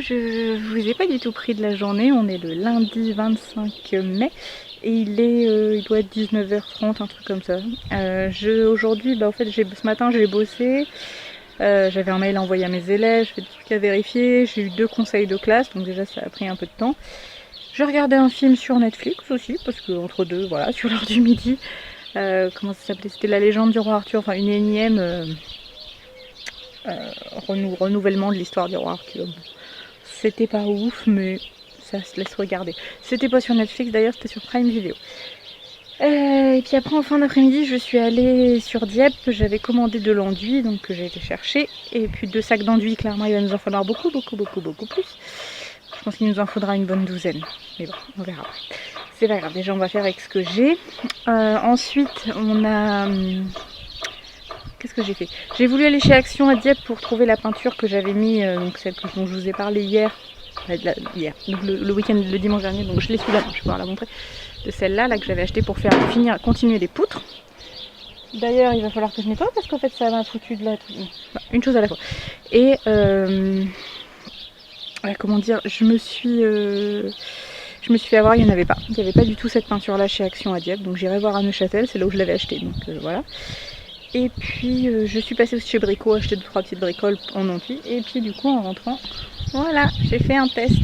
je vous ai pas du tout pris de la journée, on est le lundi 25 mai et il doit être 19h30, un truc comme ça. Aujourd'hui, en fait, ce matin j'ai bossé, j'avais un mail envoyé à mes élèves, j'ai des trucs à vérifier, j'ai eu 2 conseils de classe, donc déjà ça a pris un peu de temps. Je regardais un film sur Netflix aussi, parce que entre deux, voilà, sur l'heure du midi, comment ça s'appelait, c'était La Légende du roi Arthur, enfin une énième renouvellement de l'histoire du roi Arthur. C'était pas ouf, mais ça se laisse regarder. C'était pas sur Netflix d'ailleurs, c'était sur Prime Video. Et puis après en fin d'après-midi je suis allée sur Dieppe, j'avais commandé de l'enduit donc que j'ai été chercher. Et puis 2 sacs d'enduit, clairement il va nous en falloir beaucoup plus. Je pense qu'il nous en faudra une bonne douzaine. Mais bon, on verra. C'est pas grave, déjà on va faire avec ce que j'ai. Ensuite on a... Qu'est-ce que j'ai fait? J'ai voulu aller chez Action à Dieppe pour trouver la peinture que j'avais mis, donc celle dont je vous ai parlé hier. Donc le week-end, le dimanche dernier, donc je l'ai sous la main, je vais pouvoir la montrer. De celle-là là, que j'avais acheté pour continuer des poutres. D'ailleurs, il va falloir que je nettoie parce qu'en fait ça m'a foutu de la... une chose à la fois. Et comment dire, je me suis fait avoir, il n'y en avait pas. Il n'y avait pas du tout cette peinture là chez Action à Dieppe, donc j'irai voir à Neuchâtel, c'est là où je l'avais acheté, donc voilà. Et puis je suis passée aussi chez Brico, acheter 2-3 petites bricoles en enduit. Et puis du coup en rentrant, voilà, j'ai fait un test.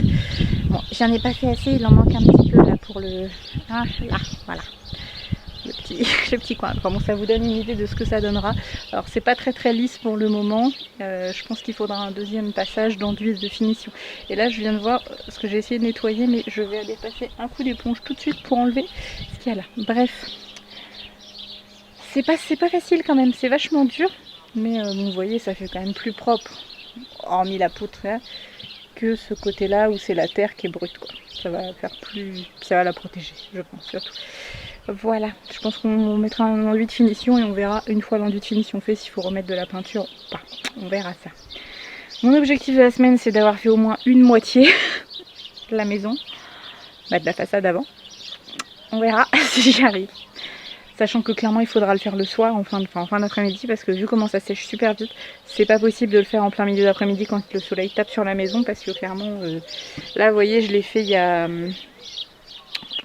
Bon, j'en ai pas fait assez, il en manque un petit peu là pour le... Ah là, voilà. Le petit coin. Enfin bon, ça vous donne une idée de ce que ça donnera. Alors c'est pas très lisse pour le moment. Je pense qu'il faudra un deuxième passage d'enduit de finition. Et là je viens de voir ce que j'ai essayé de nettoyer, mais je vais aller passer un coup d'éponge tout de suite pour enlever ce qu'il y a là. Bref. C'est pas facile quand même, c'est vachement dur. Mais bon, vous voyez, ça fait quand même plus propre, hormis la poutre là, que ce côté là où c'est la terre qui est brute, quoi. Ça va faire plus... ça va la protéger, je pense, surtout. Voilà, je pense qu'on mettra un enduit de finition et on verra une fois l'enduit de finition fait s'il faut remettre de la peinture ou pas. On verra ça. Mon objectif de la semaine, c'est d'avoir fait au moins une moitié de la maison, de la façade avant. On verra si j'y arrive. Sachant que clairement il faudra le faire le soir en fin d'après-midi parce que vu comment ça sèche super vite, c'est pas possible de le faire en plein milieu d'après-midi quand le soleil tape sur la maison parce que clairement là vous voyez je l'ai fait il y a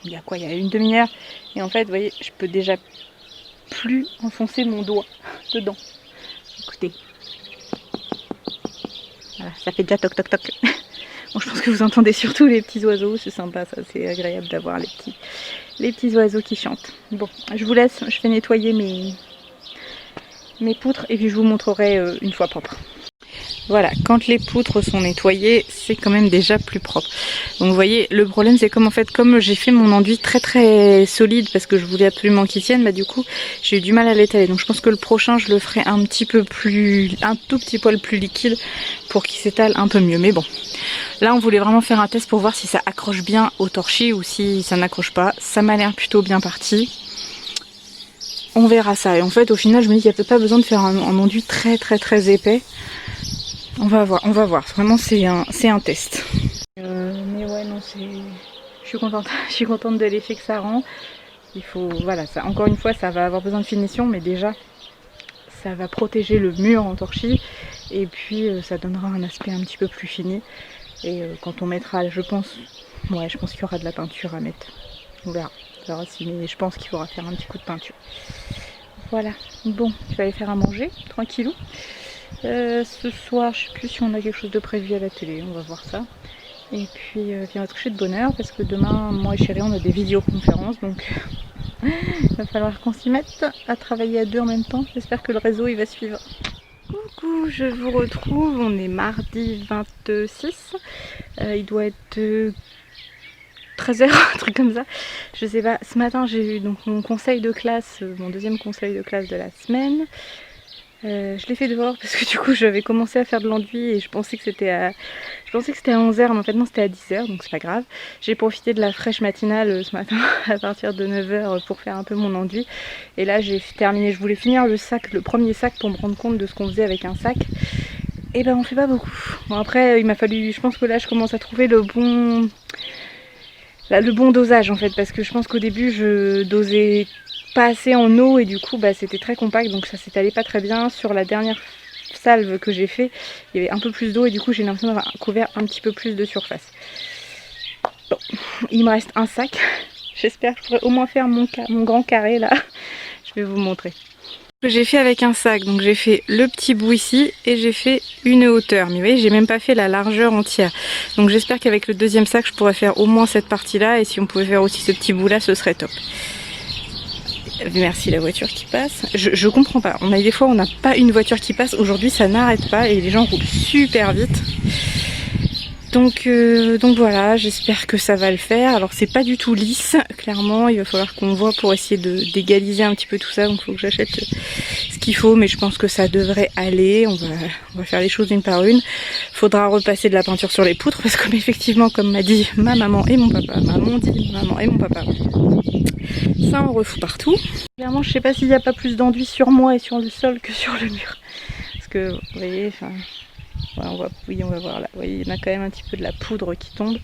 une demi-heure et en fait vous voyez je peux déjà plus enfoncer mon doigt dedans. Écoutez, voilà, ça fait déjà toc toc toc. Bon, je pense que vous entendez surtout les petits oiseaux, c'est sympa ça, c'est agréable d'avoir les petits oiseaux qui chantent. Bon, je vous laisse, je vais nettoyer mes poutres et puis je vous montrerai une fois propre. Voilà, quand les poutres sont nettoyées, c'est quand même déjà plus propre. Donc vous voyez, le problème c'est comme j'ai fait mon enduit très solide parce que je voulais absolument qu'il tienne, du coup j'ai eu du mal à l'étaler. Donc je pense que le prochain je le ferai un tout petit poil plus liquide pour qu'il s'étale un peu mieux. Mais bon, là on voulait vraiment faire un test pour voir si ça accroche bien au torchis ou si ça n'accroche pas. Ça m'a l'air plutôt bien parti. On verra ça. Et en fait au final je me dis qu'il n'y a peut-être pas besoin de faire un enduit très épais. On va voir. Vraiment, c'est un test. Mais ouais, non, je suis contente de l'effet que ça rend. Il faut, voilà, ça, encore une fois, ça va avoir besoin de finition, mais déjà, ça va protéger le mur en torchis. Et puis, ça donnera un aspect un petit peu plus fini. Et quand on mettra, je pense qu'il y aura de la peinture à mettre. On verra. Mais je pense qu'il faudra faire un petit coup de peinture. Voilà. Bon, je vais aller faire à manger, tranquillou. Ce soir, je sais plus si on a quelque chose de prévu à la télé, on va voir ça. Et puis, on va se coucher de bonne heure parce que demain, moi et chérie, on a des vidéoconférences, donc il va falloir qu'on s'y mette à travailler à deux en même temps. J'espère que le réseau il va suivre. Coucou, je vous retrouve, on est mardi 26, il doit être 13h, un truc comme ça, je sais pas. Ce matin j'ai eu donc mon conseil de classe, mon deuxième conseil de classe de la semaine. Je l'ai fait dehors parce que du coup j'avais commencé à faire de l'enduit et je pensais que c'était à 11h mais en fait non, c'était à 10h, donc c'est pas grave. J'ai profité de la fraîche matinale ce matin à partir de 9h pour faire un peu mon enduit. Et là j'ai terminé, je voulais finir le premier sac pour me rendre compte de ce qu'on faisait avec un sac. Et ben on fait pas beaucoup. Bon après il m'a fallu, je pense que là je commence à trouver le bon dosage en fait, parce que je pense qu'au début je dosais pas assez en eau et du coup c'était très compact, donc ça s'étalait pas très bien. Sur la dernière salve que j'ai fait, il y avait un peu plus d'eau et du coup j'ai l'impression d'avoir couvert un petit peu plus de surface. Bon, il me reste un sac. J'espère que je pourrai au moins faire mon grand carré là. Je vais vous montrer. J'ai fait avec un sac, donc j'ai fait le petit bout ici et j'ai fait une hauteur. Mais vous voyez, j'ai même pas fait la largeur entière. Donc j'espère qu'avec le deuxième sac, je pourrais faire au moins cette partie-là. Et si on pouvait faire aussi ce petit bout-là, ce serait top. Merci la voiture qui passe. Je comprends pas. On a des fois, on n'a pas une voiture qui passe. Aujourd'hui, ça n'arrête pas et les gens roulent super vite. Donc voilà, j'espère que ça va le faire. Alors c'est pas du tout lisse, clairement, il va falloir qu'on voit pour essayer d'égaliser un petit peu tout ça. Donc il faut que j'achète ce qu'il faut, mais je pense que ça devrait aller. On va faire les choses une par une. Faudra repasser de la peinture sur les poutres parce que effectivement, comme m'a dit ma maman et mon papa, maman dit maman et mon papa, ça en refout partout. Clairement, je sais pas s'il n'y a pas plus d'enduit sur moi et sur le sol que sur le mur. Parce que vous voyez, enfin... Ouais, on va voir là. Vous voyez, il y en a quand même un petit peu de la poudre qui tombe.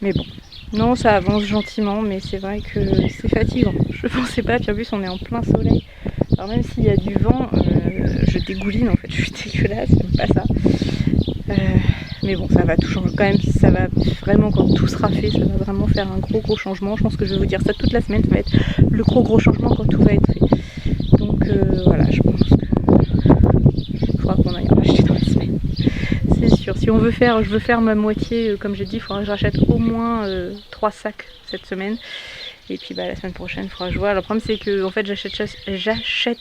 Mais bon, non, ça avance gentiment, mais c'est vrai que c'est fatigant. Je pensais pas, puis en plus on est en plein soleil. Alors même s'il y a du vent, je dégouline en fait, je suis dégueulasse, j'aime pas ça. Mais bon, ça va tout changer quand même, ça va vraiment, quand tout sera fait, ça va vraiment faire un gros changement. Je pense que je vais vous dire ça toute la semaine, ça va être le gros changement quand tout va être fait. Donc voilà, je pense que il faudra qu'on aille en acheter dans la semaine. C'est sûr, si on veut faire, je veux faire ma moitié, comme j'ai dit, il faudra que je rachète au moins 3 sacs cette semaine. Et puis bah, la semaine prochaine, il faudra que je vois. Le problème c'est que en fait, j'achète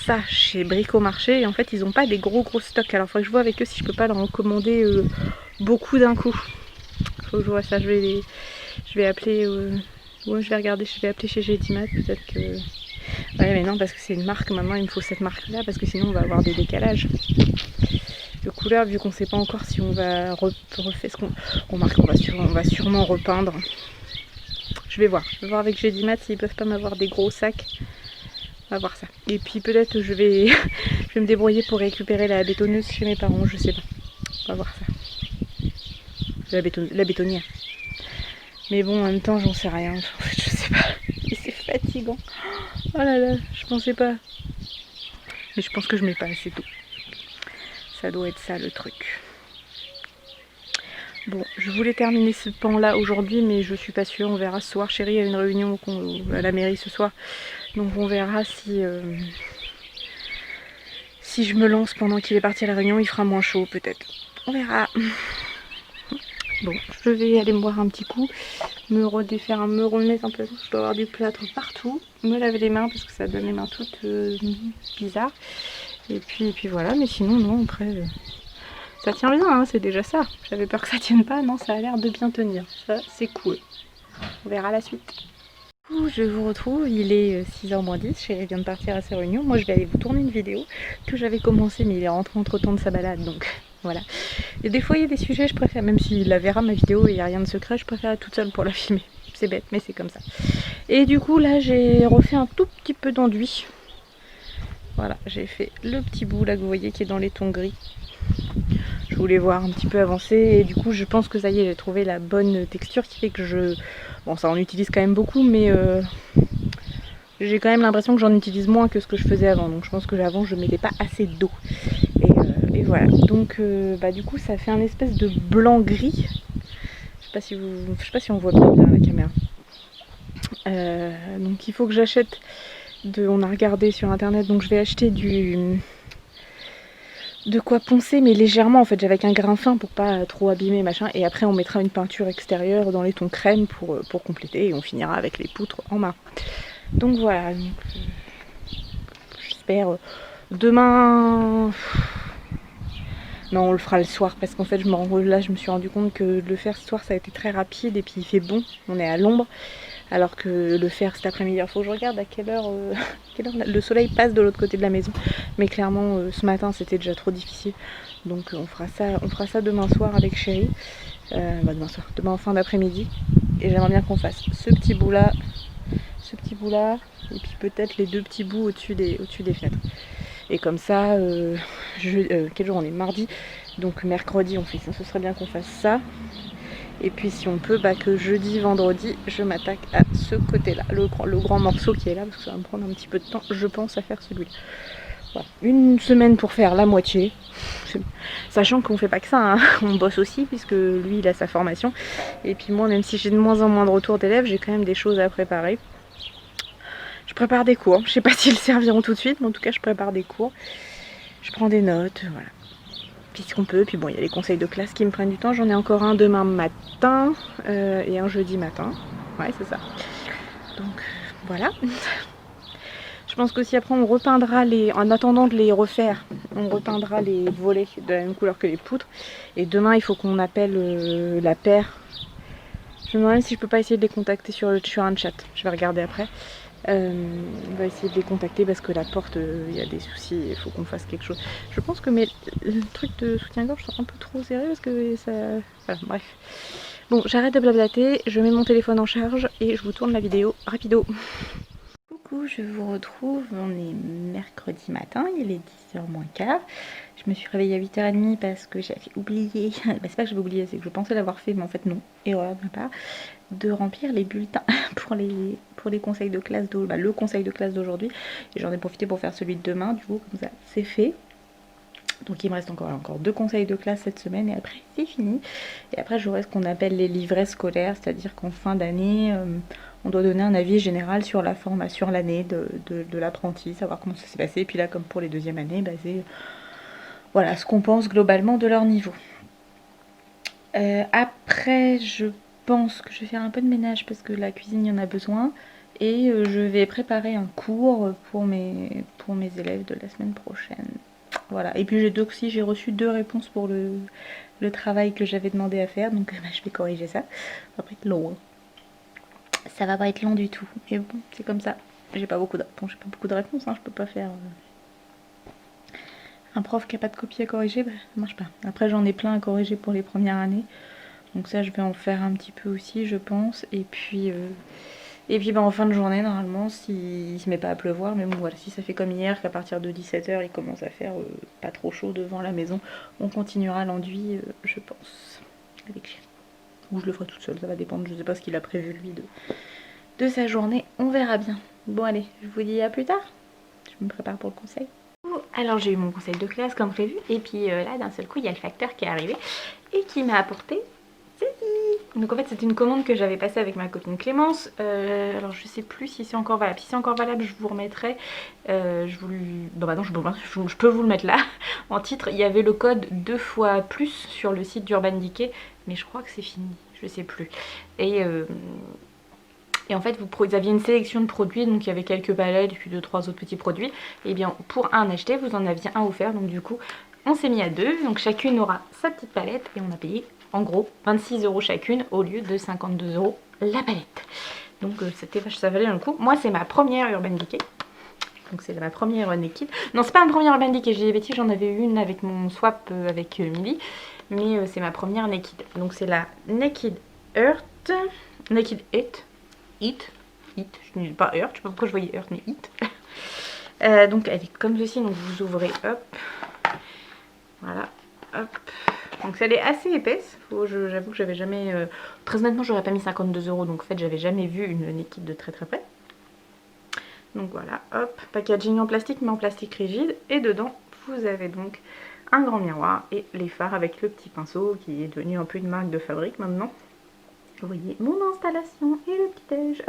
ça chez Bricomarché et en fait ils n'ont pas des gros stocks. Alors il faudrait que je vois avec eux si je peux pas leur en commander beaucoup d'un coup. Il faut que je vois ça, je vais appeler, ouais, je vais regarder, je vais appeler chez Gédimat, peut-être que... Ouais mais non, parce que c'est une marque, maintenant il me faut cette marque là, parce que sinon on va avoir des décalages de couleurs, vu qu'on sait pas encore si on va refaire ce qu'on remarque, on va sûrement repeindre. Je vais voir avec Gédimat s'ils peuvent pas m'avoir des gros sacs. On va voir ça. Et puis peut-être je vais me débrouiller pour récupérer la bétonneuse chez mes parents, je sais pas. On va voir ça. La bétonnière. Mais bon, en même temps, j'en sais rien. En fait, je sais pas. Et c'est fatigant. Oh là là, je pensais pas. Mais je pense que je mets pas assez d'eau. Ça doit être ça le truc. Bon, je voulais terminer ce pan là aujourd'hui, mais je suis pas sûre. On verra ce soir. Chérie a une réunion à la mairie ce soir. Donc on verra si je me lance pendant qu'il est parti à la réunion, il fera moins chaud peut-être. On verra. Bon, je vais aller me boire un petit coup, me remettre un peu. Je dois avoir du plâtre partout, me laver les mains parce que ça donne les mains toutes bizarres. Et puis voilà, mais sinon non, après ça tient bien, hein, c'est déjà ça. J'avais peur que ça tienne pas, non, ça a l'air de bien tenir. Ça c'est cool. On verra la suite. Je vous retrouve, il est 6h moins 10, Chérie vient de partir à sa réunion. Moi je vais aller vous tourner une vidéo que j'avais commencé, mais il est rentré entre temps de sa balade, donc voilà. Et des fois il y a des sujets, je préfère, même s'il la verra ma vidéo et il n'y a rien de secret, je préfère être toute seule pour la filmer. C'est bête, mais c'est comme ça. Et du coup là j'ai refait un tout petit peu d'enduit. Voilà, j'ai fait le petit bout là que vous voyez qui est dans les tons gris. Je voulais voir un petit peu avancer et du coup je pense que ça y est, j'ai trouvé la bonne texture qui fait que je... Bon, ça en utilise quand même beaucoup, mais j'ai quand même l'impression que j'en utilise moins que ce que je faisais avant. Donc je pense que avant je mettais pas assez d'eau. Et voilà. Donc bah, du coup ça fait un espèce de blanc gris. Je sais pas si on voit bien à la caméra. Donc il faut que j'achète on a regardé sur internet, donc je vais acheter de quoi poncer, mais légèrement en fait, avec un grain fin pour pas trop abîmer machin, et après on mettra une peinture extérieure dans les tons crème pour compléter, et on finira avec les poutres en marron. Donc voilà, j'espère demain. Non, on le fera le soir parce qu'en fait je me suis rendu compte que le faire ce soir ça a été très rapide et puis il fait bon, on est à l'ombre. Alors que le faire cet après-midi, il faut que je regarde à quelle heure le soleil passe de l'autre côté de la maison. Mais clairement ce matin c'était déjà trop difficile. Donc on fera ça demain soir avec Chérie. Demain en fin d'après-midi. Et j'aimerais bien qu'on fasse ce petit bout là, et puis peut-être les deux petits bouts au-dessus des fenêtres. Et comme ça, quel jour on est? Mardi. Donc mercredi on fait ça, ce serait bien qu'on fasse ça. Et puis si on peut, bah, que jeudi, vendredi, je m'attaque à ce côté-là, le grand morceau qui est là, parce que ça va me prendre un petit peu de temps, je pense, à faire celui-là. Voilà. Une semaine pour faire la moitié. Sachant qu'on fait pas que ça, hein. On bosse aussi puisque lui il a sa formation. Et puis moi, même si j'ai de moins en moins de retours d'élèves, j'ai quand même des choses à préparer. Je prépare des cours. Je sais pas s'ils serviront tout de suite, mais en tout cas je prépare des cours. Je prends des notes, voilà. Puisqu'on peut. Puis bon, il y a les conseils de classe qui me prennent du temps. J'en ai encore un demain matin et un jeudi matin. Ouais, c'est ça. Donc voilà. Je pense qu'aussi après on repeindra les, en attendant de les refaire, on repeindra les volets de la même couleur que les poutres. Et demain il faut qu'on appelle la paire. Je me demande si je peux pas essayer de les contacter sur un chat. Je vais regarder après. On va essayer de les contacter parce que la porte, il y a des soucis, il faut qu'on fasse quelque chose. Je pense que mes trucs de soutien-gorge sont un peu trop serrés parce que ça... Voilà, bref. Bon, j'arrête de blablater, je mets mon téléphone en charge et je vous tourne la vidéo rapido. Coucou, je vous retrouve, on est mercredi matin, il est 10h moins quart. Je me suis réveillée à 8h30 parce que j'avais oublié, bah, c'est pas que j'avais oublié, c'est que je pensais l'avoir fait, mais en fait non, erreur de ma part, de remplir les bulletins pour les conseils de classe, le conseil de classe d'aujourd'hui. Et j'en ai profité pour faire celui de demain, du coup, comme ça, c'est fait. Donc il me reste encore 2 conseils de classe cette semaine et après c'est fini. Et après j'aurai ce qu'on appelle les livrets scolaires, c'est-à-dire qu'en fin d'année, on doit donner un avis général sur la formation, l'année de l'apprenti, savoir comment ça s'est passé. Et puis là, comme pour les deuxièmes années, bah, c'est voilà, ce qu'on pense globalement de leur niveau. Après, je pense que je vais faire un peu de ménage parce que la cuisine, il y en a besoin. Et je vais préparer un cours pour mes élèves de la semaine prochaine. Voilà, et puis j'ai reçu 2 réponses pour le travail que j'avais demandé à faire, donc bah, je vais corriger ça. Ça va pas être long, hein. Ça va pas être long du tout, mais bon, c'est comme ça. J'ai pas beaucoup de réponses, hein. Je peux pas faire... Un prof qui a pas de copie à corriger, bah, ça marche pas. Après j'en ai plein à corriger pour les premières années, donc ça je vais en faire un petit peu aussi je pense, et puis bah, en fin de journée, normalement, s'il se met pas à pleuvoir, mais bon voilà, si ça fait comme hier, qu'à partir de 17h, il commence à faire pas trop chaud devant la maison, on continuera l'enduit, je pense, avec Chéri. Ou je le ferai toute seule, ça va dépendre, je sais pas ce qu'il a prévu lui de sa journée, on verra bien. Bon allez, je vous dis à plus tard, je me prépare pour le conseil. Alors j'ai eu mon conseil de classe comme prévu, et puis là d'un seul coup il y a le facteur qui est arrivé et qui m'a apporté ceci. Donc en fait c'est une commande que j'avais passée avec ma copine Clémence. Alors je sais plus si c'est encore valable. Si c'est encore valable, je vous remettrai. Bon bah non, je peux vous le mettre là. En titre, il y avait le code 2 fois plus sur le site d'Urban Decay, mais je crois que c'est fini, je sais plus. Et en fait, vous aviez une sélection de produits, donc il y avait quelques palettes et puis 2-3 autres petits produits. Et bien pour un acheté, vous en aviez un offert, donc du coup, on s'est mis à 2. Donc chacune aura sa petite palette et on a payé en gros 26 € chacune au lieu de 52 € la palette. Donc ça valait le coup. Moi, c'est ma première Urban Decay. Donc c'est ma première Naked. Non, c'est pas ma première Urban Decay, j'ai des bêtises, j'en avais une avec mon swap avec Milly. Mais c'est ma première Naked. Donc c'est la Naked Earth. Naked Heat, je ne dis pas Earth, je sais pas pourquoi je voyais Earth mais Heat. Donc elle est comme ceci, donc vous ouvrez, hop, voilà, hop. Donc elle est assez épaisse, j'avoue que j'avais jamais, très honnêtement j'aurais pas mis 52 €, donc en fait j'avais jamais vu une Naked de très très près. Donc voilà, hop, packaging en plastique mais en plastique rigide, et dedans vous avez donc un grand miroir et les phares avec le petit pinceau qui est devenu un peu une marque de fabrique maintenant. Vous voyez mon installation et le petit déj.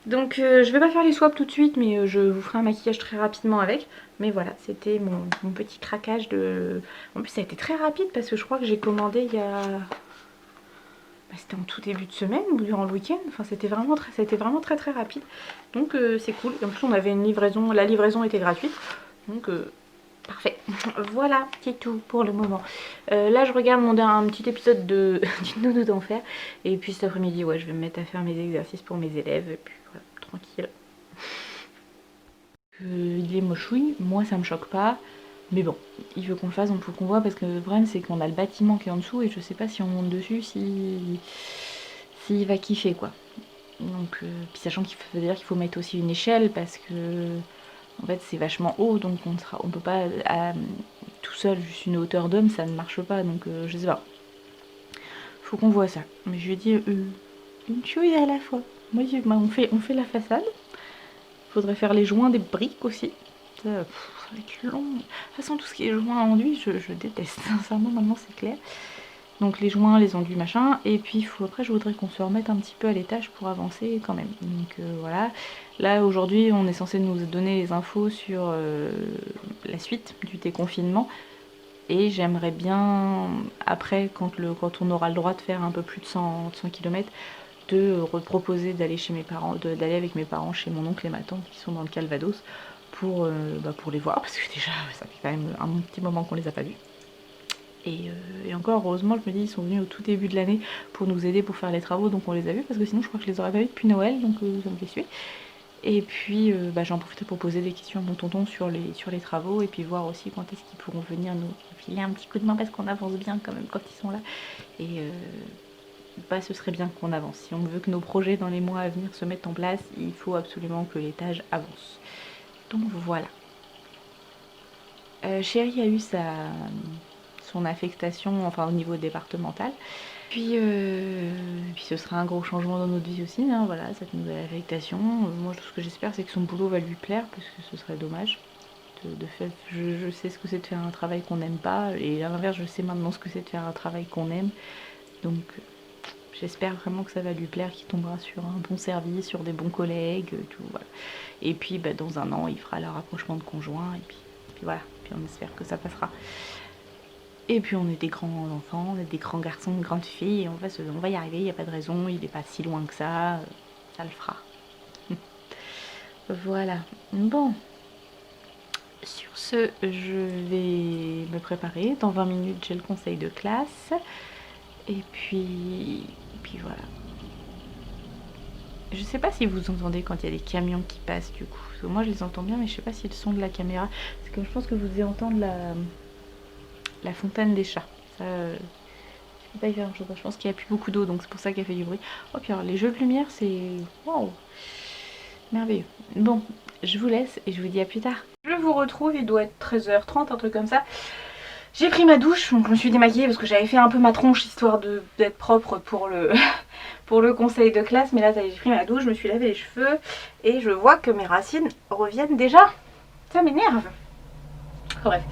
Donc je vais pas faire les swaps tout de suite, mais je vous ferai un maquillage très rapidement avec. Mais voilà, c'était mon petit craquage de... En plus ça a été très rapide parce que je crois que j'ai commandé il y a... Bah, c'était en tout début de semaine ou durant le week-end. Enfin c'était vraiment très très rapide. Donc c'est cool. Et en plus on avait une livraison, la livraison était gratuite. Donc parfait. Voilà, c'est tout pour le moment. Là je regarde un petit épisode de d'une nounou d'enfer. Et puis cet après-midi, ouais, je vais me mettre à faire mes exercices pour mes élèves. Et puis voilà, tranquille. Il est mochouille, moi ça me choque pas. Mais bon, il veut qu'on le fasse, donc il faut qu'on voit. Parce que le problème c'est qu'on a le bâtiment qui est en dessous. Et je sais pas si on monte dessus, s'il va kiffer quoi. Donc, puis sachant qu'il faut mettre aussi une échelle parce que... En fait c'est vachement haut, donc on peut pas tout seul, juste une hauteur d'homme, ça ne marche pas, donc je sais pas. Faut qu'on voit ça. Mais je lui ai dit une chose à la fois. Moi on fait la façade. Faudrait faire les joints des briques aussi. ça va être long. De toute façon, tout ce qui est joint enduit, je déteste. Sincèrement, maintenant c'est clair. Donc les joints, les enduits, machin. Et puis après, je voudrais qu'on se remette un petit peu à l'étage pour avancer quand même. Donc voilà. Là, aujourd'hui, on est censé nous donner les infos sur la suite du déconfinement. Et j'aimerais bien, après, quand on aura le droit de faire un peu plus de 100 km, de reproposer d'aller chez mes parents, d'aller avec mes parents chez mon oncle et ma tante qui sont dans le Calvados pour les voir. Parce que déjà, ça fait quand même un petit moment qu'on les a pas vus. Et encore, heureusement, je me dis, ils sont venus au tout début de l'année pour nous aider pour faire les travaux, donc on les a vus, parce que sinon je crois que je les aurais pas vus depuis Noël, donc ça me fait suer. Et puis j'en profite pour poser des questions à mon tonton sur les travaux, et puis voir aussi quand est-ce qu'ils pourront venir nous filer un petit coup de main, parce qu'on avance bien quand même quand ils sont là. Et ce serait bien qu'on avance. Si on veut que nos projets dans les mois à venir se mettent en place, il faut absolument que l'étage avance. Donc voilà. Chérie a eu son affectation, enfin au niveau départemental. Puis ce sera un gros changement dans notre vie aussi, hein, voilà, cette nouvelle affectation. Moi, tout ce que j'espère, c'est que son boulot va lui plaire, parce que ce serait dommage. De fait, je sais ce que c'est de faire un travail qu'on n'aime pas, et à l'inverse, je sais maintenant ce que c'est de faire un travail qu'on aime. Donc, j'espère vraiment que ça va lui plaire, qu'il tombera sur un bon service, sur des bons collègues, tout, voilà. Et puis, dans un an, il fera le rapprochement de conjoints, et puis voilà. Puis on espère que ça passera. Et puis on est des grands enfants, on est des grands garçons, des grandes filles, et on va y arriver, il n'y a pas de raison, il n'est pas si loin que ça le fera. Voilà, bon. Sur ce, je vais me préparer, dans 20 minutes j'ai le conseil de classe, et puis voilà. Je sais pas si vous entendez quand il y a des camions qui passent du coup, parce que moi je les entends bien, mais je sais pas si le son de la caméra, parce que je pense que vous devez entendre la fontaine des chats. Ça, je peux pas y faire grand chose. Je pense qu'il n'y a plus beaucoup d'eau, donc c'est pour ça qu'elle fait du bruit. Oh, puis alors les jeux de lumière, c'est waouh, merveilleux. Bon, je vous laisse et je vous dis à plus tard. Je vous retrouve, il doit être 13h30, un truc comme ça. J'ai pris ma douche, donc je me suis démaquillée parce que j'avais fait un peu ma tronche histoire d'être propre pour le conseil de classe. Mais là, j'ai pris ma douche, je me suis lavé les cheveux et je vois que mes racines reviennent déjà. Ça m'énerve. Bref,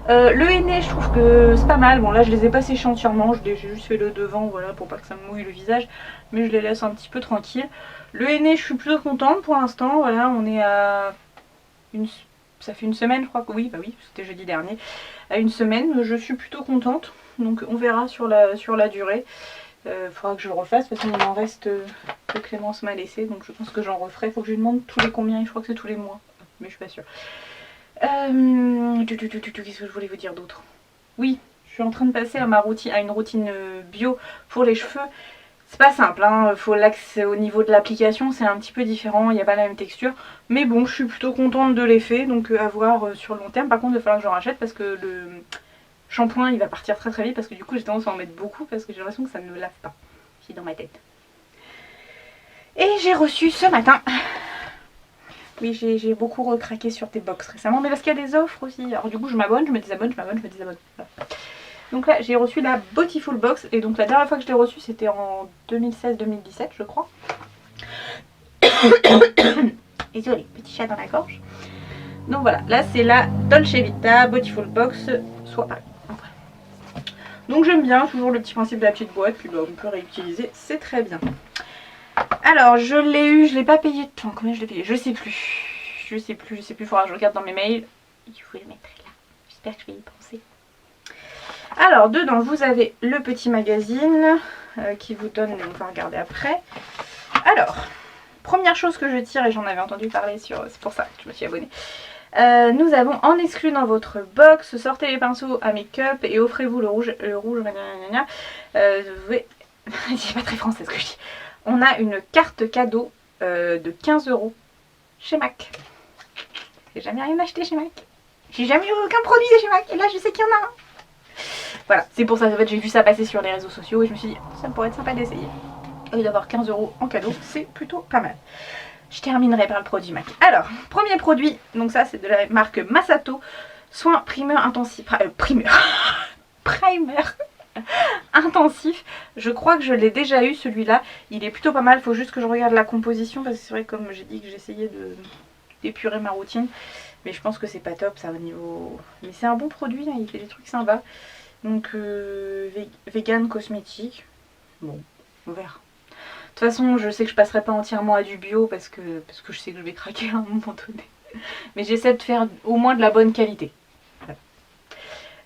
le henné, je trouve que c'est pas mal. Bon, là je les ai pas séchés entièrement, j'ai juste fait le devant, voilà, pour pas que ça me mouille le visage, mais je les laisse un petit peu tranquilles. Le henné, je suis plutôt contente pour l'instant. Voilà, on est à ça fait une semaine, je crois que oui, c'était jeudi dernier, à une semaine. Je suis plutôt contente, donc on verra sur la durée. Faudra que je le refasse parce qu'il m'en reste que Clémence m'a laissé, donc je pense que j'en referai. Faut que je lui demande tous les combien, je crois que c'est tous les mois, mais je suis pas sûre. Qu'est-ce que je voulais vous dire d'autre? Oui, je suis en train de passer à une routine bio pour les cheveux. C'est pas simple, hein. Faut l'accès au niveau de l'application, c'est un petit peu différent, il n'y a pas la même texture. Mais bon, je suis plutôt contente de l'effet, donc à voir sur le long terme. Par contre, il va falloir que j'en rachète parce que le shampoing il va partir très très vite, parce que du coup j'ai tendance à en mettre beaucoup parce que j'ai l'impression que ça ne lave pas. C'est dans ma tête. Et j'ai reçu ce matin. Oui, j'ai beaucoup recraqué sur tes box récemment, mais parce qu'il y a des offres aussi. Alors du coup je m'abonne, je me désabonne, je m'abonne, je me désabonne. Voilà. Donc là j'ai reçu la Beautiful Box, et donc la dernière fois que je l'ai reçue c'était en 2016-2017 je crois. Désolée, petit chat dans la gorge. Donc voilà, là c'est la Dolce Vita Beautiful Box, soit pareil. Donc j'aime bien, toujours le petit principe de la petite boîte, puis on peut réutiliser, c'est très bien. Alors je l'ai eu, je l'ai pas payé. Enfin, combien je l'ai payé? Je sais plus. Je sais plus, faudra que je regarde dans mes mails. Je vous le mettrai là. J'espère que je vais y penser. Alors dedans vous avez le petit magazine qui vous donne, on va regarder après. Alors, première chose que je tire, et j'en avais entendu parler sur, c'est pour ça que je me suis abonnée. Nous avons en exclu dans votre box, sortez les pinceaux à make-up et offrez-vous le rouge, c'est pas très français ce que je dis. On a une carte cadeau de 15 € chez MAC. J'ai jamais rien acheté chez MAC. J'ai jamais eu aucun produit de chez MAC. Et là je sais qu'il y en a un. Voilà, c'est pour ça en fait j'ai vu ça passer sur les réseaux sociaux et je me suis dit ça pourrait être sympa d'essayer. Et d'avoir 15 € en cadeau, c'est plutôt pas mal. Je terminerai par le produit MAC. Alors, premier produit, donc ça c'est de la marque Masato. Soin primer intensif. Primer intensif. Je crois que je l'ai déjà eu celui-là. Il est plutôt pas mal. Il faut juste que je regarde la composition parce que c'est vrai comme j'ai dit que j'essayais d'épurer ma routine. Mais je pense que c'est pas top ça au niveau... Mais c'est un bon produit, hein, il fait des trucs sympas. Donc vegan cosmétique. Bon, on verra. De toute façon, je sais que je passerai pas entièrement à du bio parce que je sais que je vais craquer à un moment donné. Mais j'essaie de faire au moins de la bonne qualité.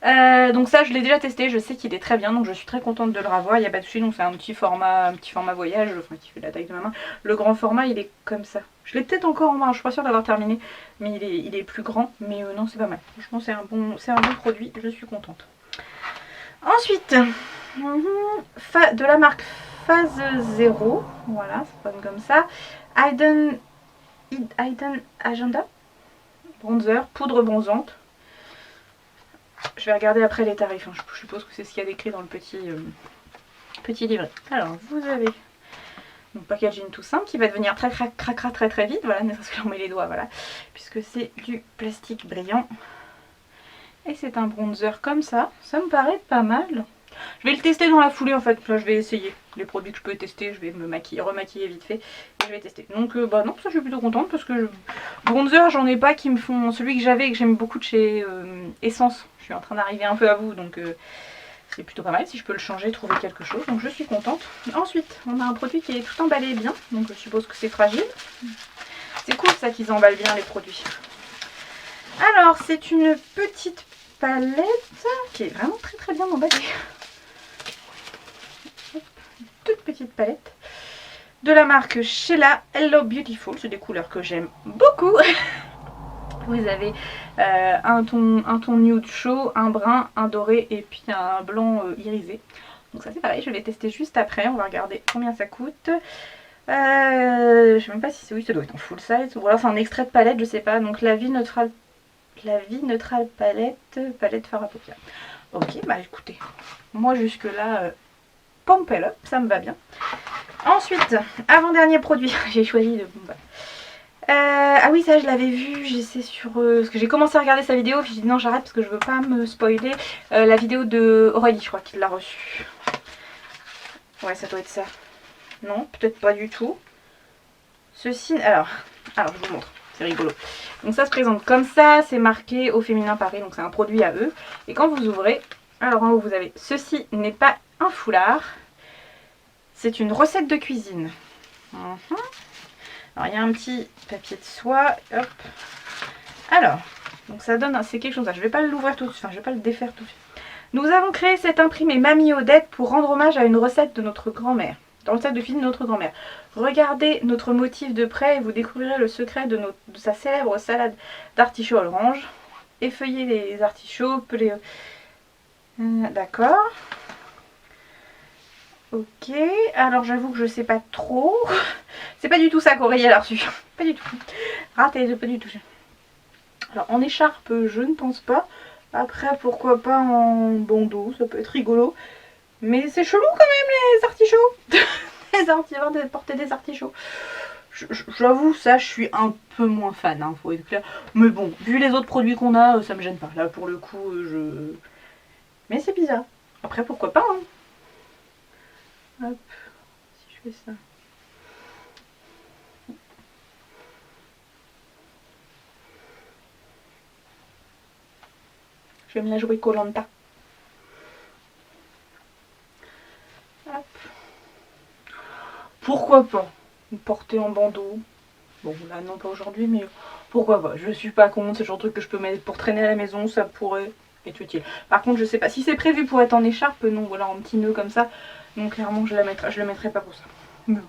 Donc ça je l'ai déjà testé, je sais qu'il est très bien, donc je suis très contente de le revoir, il n'y a pas de souci, donc c'est un petit format voyage, enfin qui fait la taille de ma main. Le grand format il est comme ça. Je l'ai peut-être encore en main, je suis pas sûre d'avoir terminé, mais il est plus grand, mais non c'est pas mal. Franchement c'est un bon produit, je suis contente. Ensuite, de la marque Phase 0, voilà, ça sonne comme ça. Hidden Agenda, bronzer, poudre bronzante. Je vais regarder après les tarifs, hein. Je suppose que c'est ce qu'il y a décrit dans le petit livret. Alors, vous avez mon packaging tout simple qui va devenir très très vite, voilà, ne serait-ce que l'on met les doigts, voilà, puisque c'est du plastique brillant. Et c'est un bronzer comme ça me paraît pas mal. Je vais le tester dans la foulée en fait, là je vais essayer les produits que je peux tester, je vais me remaquiller vite fait et je vais tester. Donc bah non, ça je suis plutôt contente parce que bronzer j'en ai pas qui me font, celui que j'avais et que j'aime beaucoup de chez Essence, je suis en train d'arriver un peu à bout donc c'est plutôt pas mal si je peux le changer, trouver quelque chose, donc je suis contente. Ensuite on a un produit qui est tout emballé bien, donc je suppose que c'est fragile. C'est cool ça qu'ils emballent bien les produits. Alors c'est une petite palette qui est vraiment très bien emballée. Toute petite palette de la marque Sheila Hello Beautiful, c'est des couleurs que j'aime beaucoup. Vous avez un ton nude chaud, un brun, un doré et puis un blanc irisé. Donc ça c'est pareil, je vais les tester juste après, on va regarder combien ça coûte. Je sais même pas si c'est, oui ça doit être en full size, ou alors c'est un extrait de palette, je sais pas. Donc la vie neutrale palette fard à paupières. Ok, bah écoutez, moi jusque là... Pump it up, ça me va bien. Ensuite, avant-dernier produit, j'ai choisi de... ah oui, ça je l'avais vu, j'essaie sur... parce que j'ai commencé à regarder sa vidéo, puis j'ai dit non j'arrête parce que je veux pas me spoiler. La vidéo de Aurélie, je crois qu'il l'a reçue. Ouais, ça doit être ça. Non, peut-être pas du tout. Ceci... Alors, je vous montre, c'est rigolo. Donc ça se présente comme ça, c'est marqué au féminin Paris, donc c'est un produit à eux. Et quand vous ouvrez, alors en haut vous avez... Ceci n'est pas un foulard, c'est une recette de cuisine. Alors il y a un petit papier de soie, hop. Alors, donc ça donne, c'est quelque chose, je vais pas l'ouvrir tout de suite, enfin je vais pas le défaire tout de suite. Nous avons créé cet imprimé Mamie Odette pour rendre hommage à une recette de notre grand-mère. Dans le sac de cuisine de notre grand-mère. Regardez notre motif de près et vous découvrirez le secret de sa célèbre salade d'artichauts à l'orange. Effeuillez les artichauts, pelez... D'accord. Ok, alors j'avoue que je sais pas trop. C'est pas du tout ça qu'Aurélie a reçu. Pas du tout. Raté, pas du tout. Alors en écharpe, je ne pense pas. Après, pourquoi pas en bandeau, ça peut être rigolo. Mais c'est chelou quand même les artichauts. Les artichauts, porter des artichauts. J'avoue, ça je suis un peu moins fan, hein, faut être clair. Mais bon, vu les autres produits qu'on a, ça me gêne pas. Là pour le coup, Mais c'est bizarre. Après, pourquoi pas, hein. Hop, si je fais ça. Je vais me la jouer Koh-Lanta. Hop. Pourquoi pas porter en bandeau. Bon là non pas aujourd'hui mais pourquoi pas. Je suis pas contre, c'est le genre de truc que je peux mettre pour traîner à la maison, ça pourrait être utile. Par contre je sais pas si c'est prévu pour être en écharpe, non, voilà en petit nœud comme ça. Donc clairement je le mettrai pas pour ça. Mais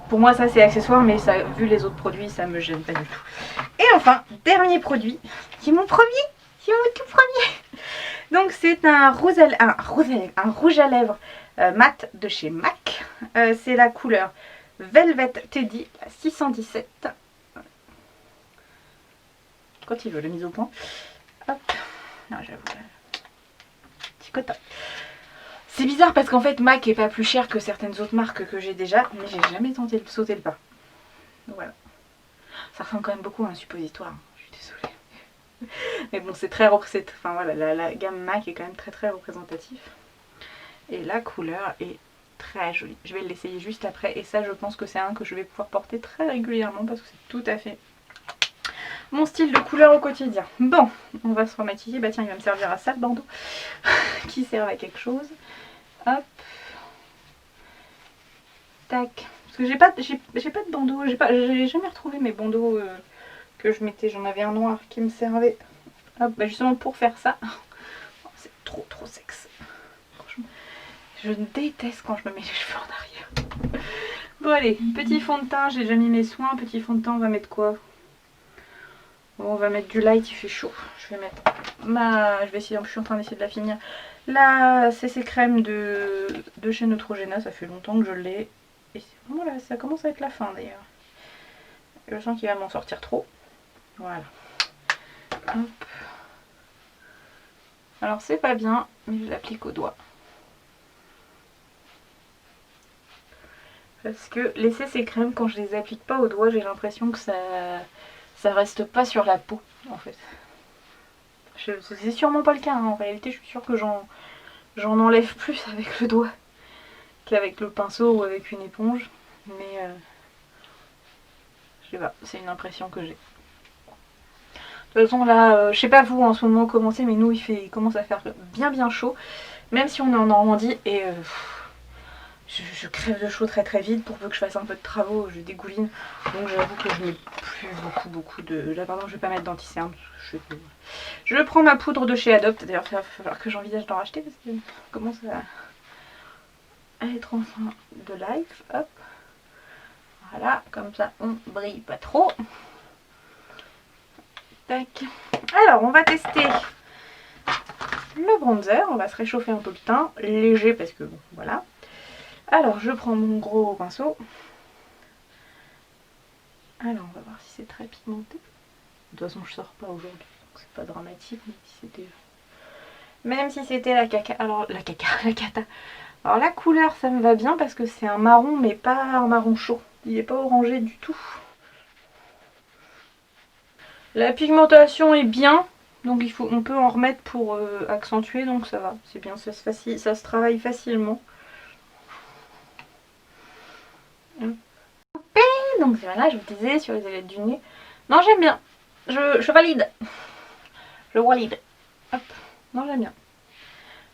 pour moi ça c'est accessoire mais ça, vu les autres produits ça me gêne pas du tout. Et enfin dernier produit, qui est mon premier, qui est mon tout premier. Donc c'est un rouge à lèvres mat de chez MAC. C'est la couleur Velvet Teddy 617. Quand il veut la mise au point. Hop. Non, j'avoue. Petit coton. C'est bizarre parce qu'en fait MAC est pas plus cher que certaines autres marques que j'ai déjà, mais j'ai jamais tenté de sauter le pas. Donc voilà. Ça ressemble quand même beaucoup à un suppositoire. Je suis désolée. Mais bon, c'est très représentatif. Enfin voilà, la gamme MAC est quand même très représentative. Et la couleur est très jolie. Je vais l'essayer juste après. Et ça, je pense que c'est un que je vais pouvoir porter très régulièrement parce que c'est tout à fait mon style de couleur au quotidien. Bon, on va se remaquiller. Bah tiens, il va me servir à ça le bandeau qui sert à quelque chose. Hop. Tac. Parce que j'ai pas de bandeau. J'ai jamais retrouvé mes bandeaux que je mettais. J'en avais un noir qui me servait. Hop, bah justement pour faire ça. Oh, c'est trop sexe. Franchement, je déteste quand je me mets les cheveux en arrière. Bon allez, petit fond de teint, j'ai déjà mis mes soins. Petit fond de teint, on va mettre quoi? Bon, on va mettre du light, il fait chaud. Je vais mettre je vais essayer, en plus je suis en train d'essayer de la finir. La CC crème de chez Neutrogena, ça fait longtemps que je l'ai. Et c'est vraiment là, ça commence à être la fin d'ailleurs. Je sens qu'il va m'en sortir trop. Voilà. Hop. Alors c'est pas bien, mais je l'applique au doigt. Parce que les CC crème, quand je les applique pas au doigt, j'ai l'impression que ça reste pas sur la peau en fait. C'est sûrement pas le cas, hein. En réalité je suis sûre que j'en enlève plus avec le doigt qu'avec le pinceau ou avec une éponge. Mais je sais pas, c'est une impression que j'ai. De toute façon là, je sais pas vous en ce moment comment c'est, mais nous il commence à faire bien chaud. Même si on est en Normandie et je crève de chaud très vite. Pour peu que je fasse un peu de travaux, je dégouline. Donc j'avoue que je mets plus beaucoup de... Là pardon, je vais pas mettre d'anti-cerne. Je prends ma poudre de chez Adopt. D'ailleurs il va falloir que j'envisage d'en racheter parce que ça commence à être en fin de life. Hop. Voilà, comme ça on brille pas trop. Tac. Alors on va tester le bronzer. On va se réchauffer un peu le teint. Léger parce que bon, voilà. Alors je prends mon gros pinceau. Alors on va voir si c'est très pigmenté. De toute façon je sors pas aujourd'hui, donc c'est pas dramatique, même si c'était la caca. Alors la cata. Alors la couleur ça me va bien parce que c'est un marron mais pas un marron chaud. Il est pas orangé du tout. La pigmentation est bien, donc on peut en remettre pour accentuer, donc ça va. C'est bien, ça se travaille facilement. Donc voilà, je vous disais sur les ailettes du nez. Non, j'aime bien. Je valide. Je valide. Hop. Non, j'aime bien.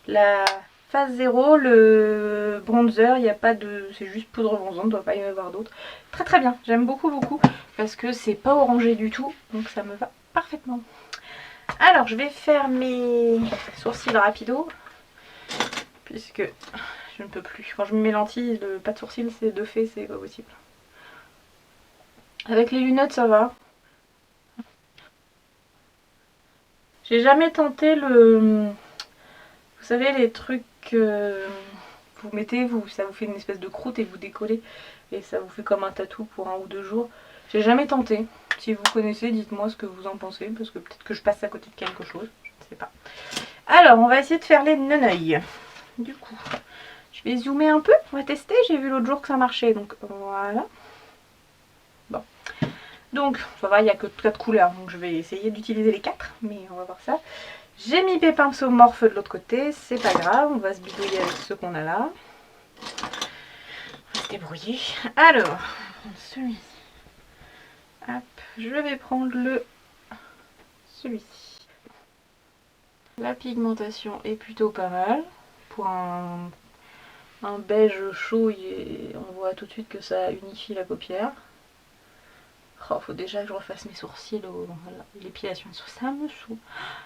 La phase 0, le bronzer, il n'y a pas de... C'est juste poudre bronzante, il ne doit pas y en avoir d'autres. Très bien, j'aime beaucoup. Parce que c'est pas orangé du tout. Donc ça me va parfaitement. Alors, je vais faire mes sourcils rapido. Puisque je ne peux plus. Quand je me mets lentilles, le pas de sourcils, c'est de fait, c'est pas possible. Avec les lunettes, ça va. J'ai jamais tenté le... Vous savez, les trucs que vous mettez, ça vous fait une espèce de croûte et vous décollez. Et ça vous fait comme un tatou pour 1 ou 2 jours. J'ai jamais tenté. Si vous connaissez, dites-moi ce que vous en pensez. Parce que peut-être que je passe à côté de quelque chose. Je ne sais pas. Alors, on va essayer de faire les neneuils. Du coup, je vais zoomer un peu. On va tester. J'ai vu l'autre jour que ça marchait. Donc, voilà. Bon. Donc, ça va, il n'y a que 4 couleurs. Donc, je vais essayer d'utiliser les 4. Mais on va voir ça. J'ai mis mes pinceaux morphes de l'autre côté, c'est pas grave, on va se bidouiller avec ce qu'on a là. On va se débrouiller. Alors, celui-ci. Hop, je vais prendre celui-ci. La pigmentation est plutôt pas mal. Pour un beige chaud, on voit tout de suite que ça unifie la paupière. Oh, faut déjà que je refasse mes sourcils, l'épilation de sourcils, ça me saoule.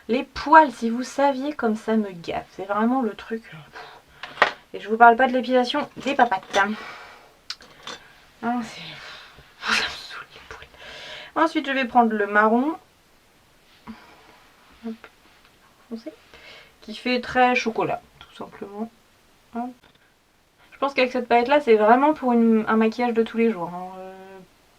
Les poils, si vous saviez comme ça me gaffe, c'est vraiment le truc. Et je vous parle pas de l'épilation des papates. Ah, ça me saoule les poils. Ensuite, je vais prendre le marron. Hop, foncé, qui fait très chocolat, tout simplement. Hop. Je pense qu'avec cette palette là, c'est vraiment pour un maquillage de tous les jours. Hein.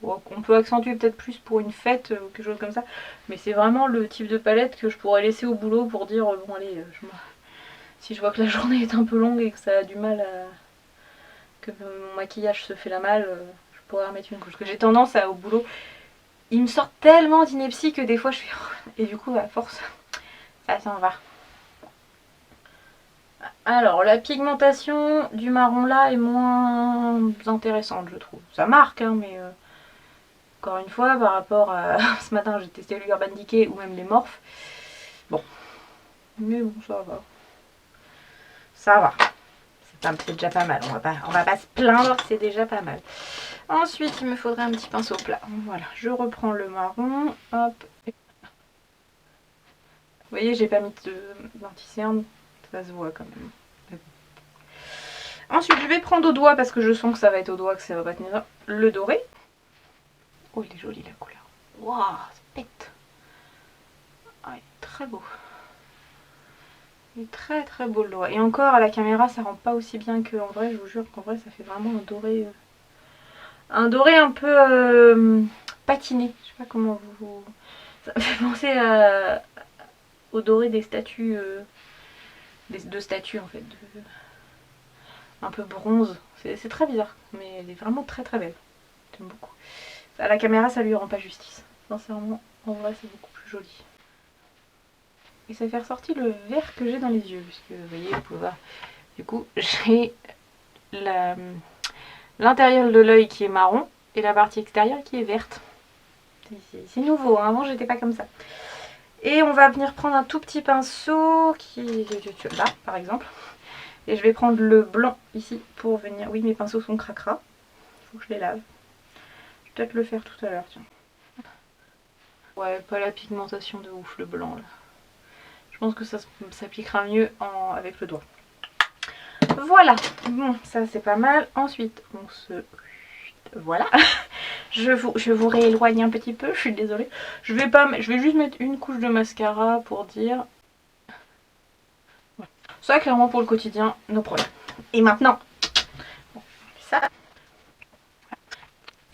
On peut accentuer peut-être plus pour une fête ou quelque chose comme ça, mais c'est vraiment le type de palette que je pourrais laisser au boulot pour dire bon allez, si je vois que la journée est un peu longue et que ça a du mal à... que mon maquillage se fait la malle, je pourrais remettre une couche. Parce que j'ai tendance au boulot, il me sort tellement d'ineptie que des fois je fais et du coup à force ça s'en va. Alors la pigmentation du marron là est moins intéressante je trouve. Ça marque hein, mais Encore une fois, par rapport à ce matin, j'ai testé l'Urban Decay ou même les Morphes. Bon. Mais bon, ça va. Ça va. C'est déjà pas mal. On va pas se plaindre, c'est déjà pas mal. Ensuite, il me faudrait un petit pinceau plat. Voilà, je reprends le marron. Hop. Vous voyez, j'ai pas mis d'anti-cerne. Ça se voit quand même. Ensuite, je vais prendre au doigt parce que je sens que ça va être au doigt, que ça va pas tenir. Le doré. Oh, il est joli la couleur. Waouh, ça pète. Ah, il est très beau. Il est très très beau le doré. Et encore, à la caméra, ça rend pas aussi bien qu'en vrai. Je vous jure qu'en vrai, ça fait vraiment un doré. Un doré un peu patiné. Je sais pas comment vous... Ça me fait penser au doré des statues. De statues en fait. Un peu bronze. C'est très bizarre. Mais elle est vraiment très très belle. J'aime beaucoup. À la caméra, ça lui rend pas justice. Sincèrement, en vrai, c'est beaucoup plus joli. Et ça fait ressortir le vert que j'ai dans les yeux. Puisque vous voyez, vous pouvez voir. Du coup, j'ai l'intérieur de l'œil qui est marron et la partie extérieure qui est verte. C'est nouveau, hein. Avant j'étais pas comme ça. Et on va venir prendre un tout petit pinceau qui est là par exemple. Et je vais prendre le blanc ici pour venir... Oui, mes pinceaux sont cracra. Il faut que je les lave. Je vais peut-être le faire tout à l'heure, tiens. Ouais, pas la pigmentation de ouf le blanc là. Je pense que ça s'appliquera mieux avec le doigt. Voilà, bon, ça c'est pas mal. Ensuite, on se... Voilà. Je vous rééloigne un petit peu, je suis désolée. Je vais juste mettre une couche de mascara pour dire... Voilà. Ça, clairement, pour le quotidien, nos problèmes. Et maintenant, bon, ça...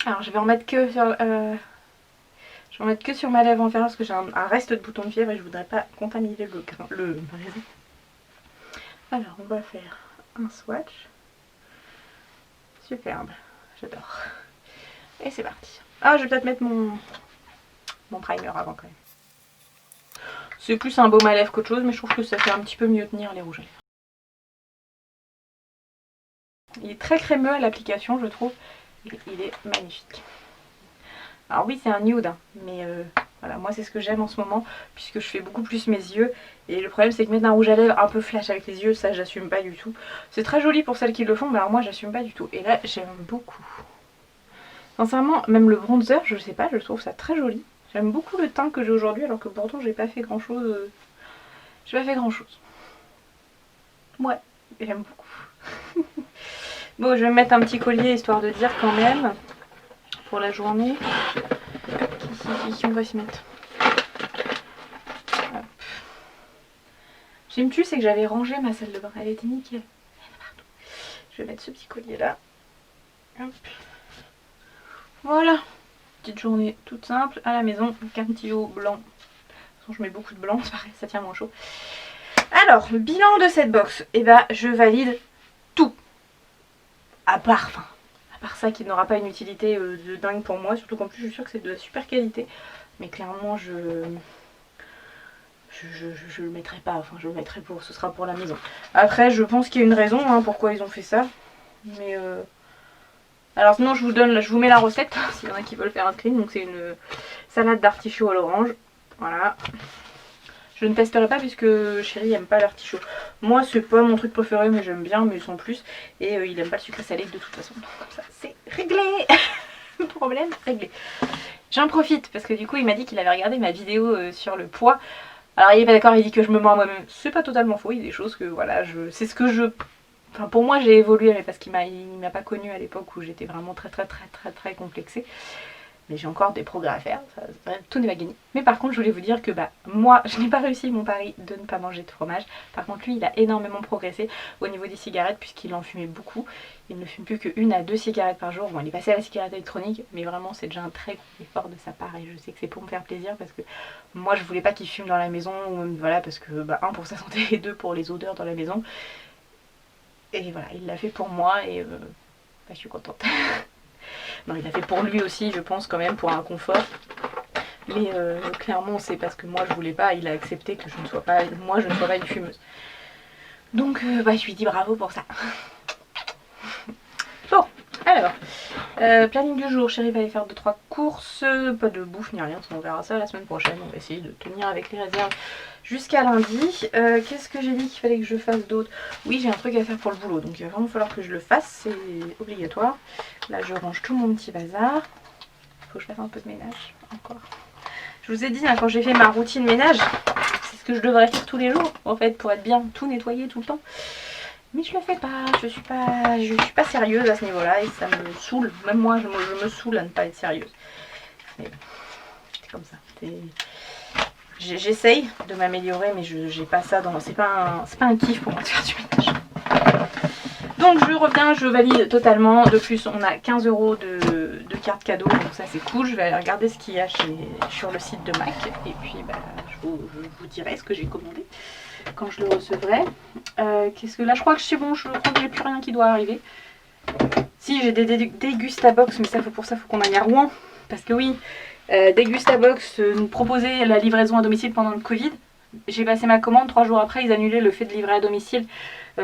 Alors, je vais en mettre que sur... Je vais en mettre que sur ma lèvre inférieure parce que j'ai un reste de bouton de fièvre et je voudrais pas contaminer le raisin. Alors, on va faire un swatch. Superbe, j'adore. Et c'est parti. Ah, je vais peut-être mettre mon primer avant quand même. C'est plus un baume à lèvres qu'autre chose, mais je trouve que ça fait un petit peu mieux tenir les rouges à lèvres. Il est très crémeux à l'application, je trouve. Il est magnifique. Alors oui, c'est un nude, hein, mais voilà, moi c'est ce que j'aime en ce moment, puisque je fais beaucoup plus mes yeux. Et le problème c'est que mettre un rouge à lèvres un peu flash avec les yeux, ça j'assume pas du tout. C'est très joli pour celles qui le font, mais alors moi j'assume pas du tout. Et là j'aime beaucoup. Sincèrement, même le bronzer, je sais pas, je trouve ça très joli. J'aime beaucoup le teint que j'ai aujourd'hui, alors que pourtant j'ai pas fait grand chose. J'ai pas fait grand chose. Ouais, j'aime beaucoup. Bon, je vais me mettre un petit collier histoire de dire quand même. Pour la journée. Qui on va se mettre. Hop. J'ai me tue, c'est que j'avais rangé ma salle de bain. Elle était nickel. Je vais mettre ce petit collier là. Hop. Voilà. Petite journée toute simple à la maison. Un petit haut blanc. De toute façon, je mets beaucoup de blanc, c'est pareil, ça tient moins chaud. Alors, le bilan de cette box. Eh ben, je valide tout. À part ça qui n'aura pas une utilité de dingue pour moi, surtout qu'en plus je suis sûre que c'est de la super qualité, mais clairement je le mettrai pas, enfin je le mettrai pour, ce sera pour la maison. Après je pense qu'il y a une raison hein, pourquoi ils ont fait ça, mais alors sinon je vous mets la recette s'il y en a qui veulent faire un screen. Donc c'est une salade d'artichaut à l'orange, voilà. Je ne testerai pas puisque chéri aime pas l'artichaut. Moi c'est pas mon truc préféré mais j'aime bien, mais sans plus. Et il aime pas le sucré salé de toute façon. Donc comme ça c'est réglé. Problème réglé. J'en profite parce que du coup il m'a dit qu'il avait regardé ma vidéo sur le poids. Alors il est pas d'accord, il dit que je me mens à moi-même. C'est pas totalement faux, il y a des choses que voilà, c'est ce que je... Enfin pour moi j'ai évolué, mais parce qu'il m'a pas connue à l'époque où j'étais vraiment très complexée. Mais j'ai encore des progrès à faire, tout n'est pas gagné. Mais par contre je voulais vous dire que moi je n'ai pas réussi mon pari de ne pas manger de fromage. Par contre lui il a énormément progressé au niveau des cigarettes puisqu'il en fumait beaucoup. Il ne fume plus que 1 à 2 cigarettes par jour. Bon il est passé à la cigarette électronique, mais vraiment c'est déjà un très gros effort de sa part. Et je sais que c'est pour me faire plaisir parce que moi je voulais pas qu'il fume dans la maison. Voilà, parce que un pour sa santé et deux pour les odeurs dans la maison. Et voilà, il l'a fait pour moi et je suis contente. Non, il l'a fait pour lui aussi, je pense, quand même, pour un confort. Mais clairement, c'est parce que moi, je voulais pas. Il a accepté que je ne sois pas une fumeuse. Donc, je lui dis bravo pour ça. Bon, alors, Planning du jour, chérie va aller faire 2-3 courses, pas de bouffe ni rien, on verra ça la semaine prochaine, on va essayer de tenir avec les réserves jusqu'à lundi. Qu'est-ce que j'ai dit qu'il fallait que je fasse d'autre? Oui, j'ai un truc à faire pour le boulot, donc il va vraiment falloir que je le fasse, c'est obligatoire. Là je range tout mon petit bazar, faut que je fasse un peu de ménage encore. Je vous ai dit, hein, quand j'ai fait ma routine ménage, c'est ce que je devrais faire tous les jours en fait pour être bien tout nettoyé tout le temps. Mais je le fais pas, je suis pas sérieuse à ce niveau-là et ça me saoule. Même moi, je me saoule à ne pas être sérieuse. Mais bon, c'est comme ça. J'essaye de m'améliorer, mais j'ai pas ça dans. C'est pas un kiff pour moi de faire du ménage. Donc je reviens, je valide totalement. De plus, on a 15 € de carte cadeau, donc ça c'est cool. Je vais aller regarder ce qu'il y a sur le site de Mac et puis bah, je vous dirai ce que j'ai commandé quand je le recevrai. Qu'est-ce que là, je crois que c'est bon, je crois qu'il n'y a plus rien qui doit arriver. Si, j'ai des Dégustabox, mais pour ça, il faut qu'on aille à Rouen. Parce que oui, Dégustabox nous proposait la livraison à domicile pendant le Covid. J'ai passé ma commande, 3 jours après, ils annulaient le fait de livrer à domicile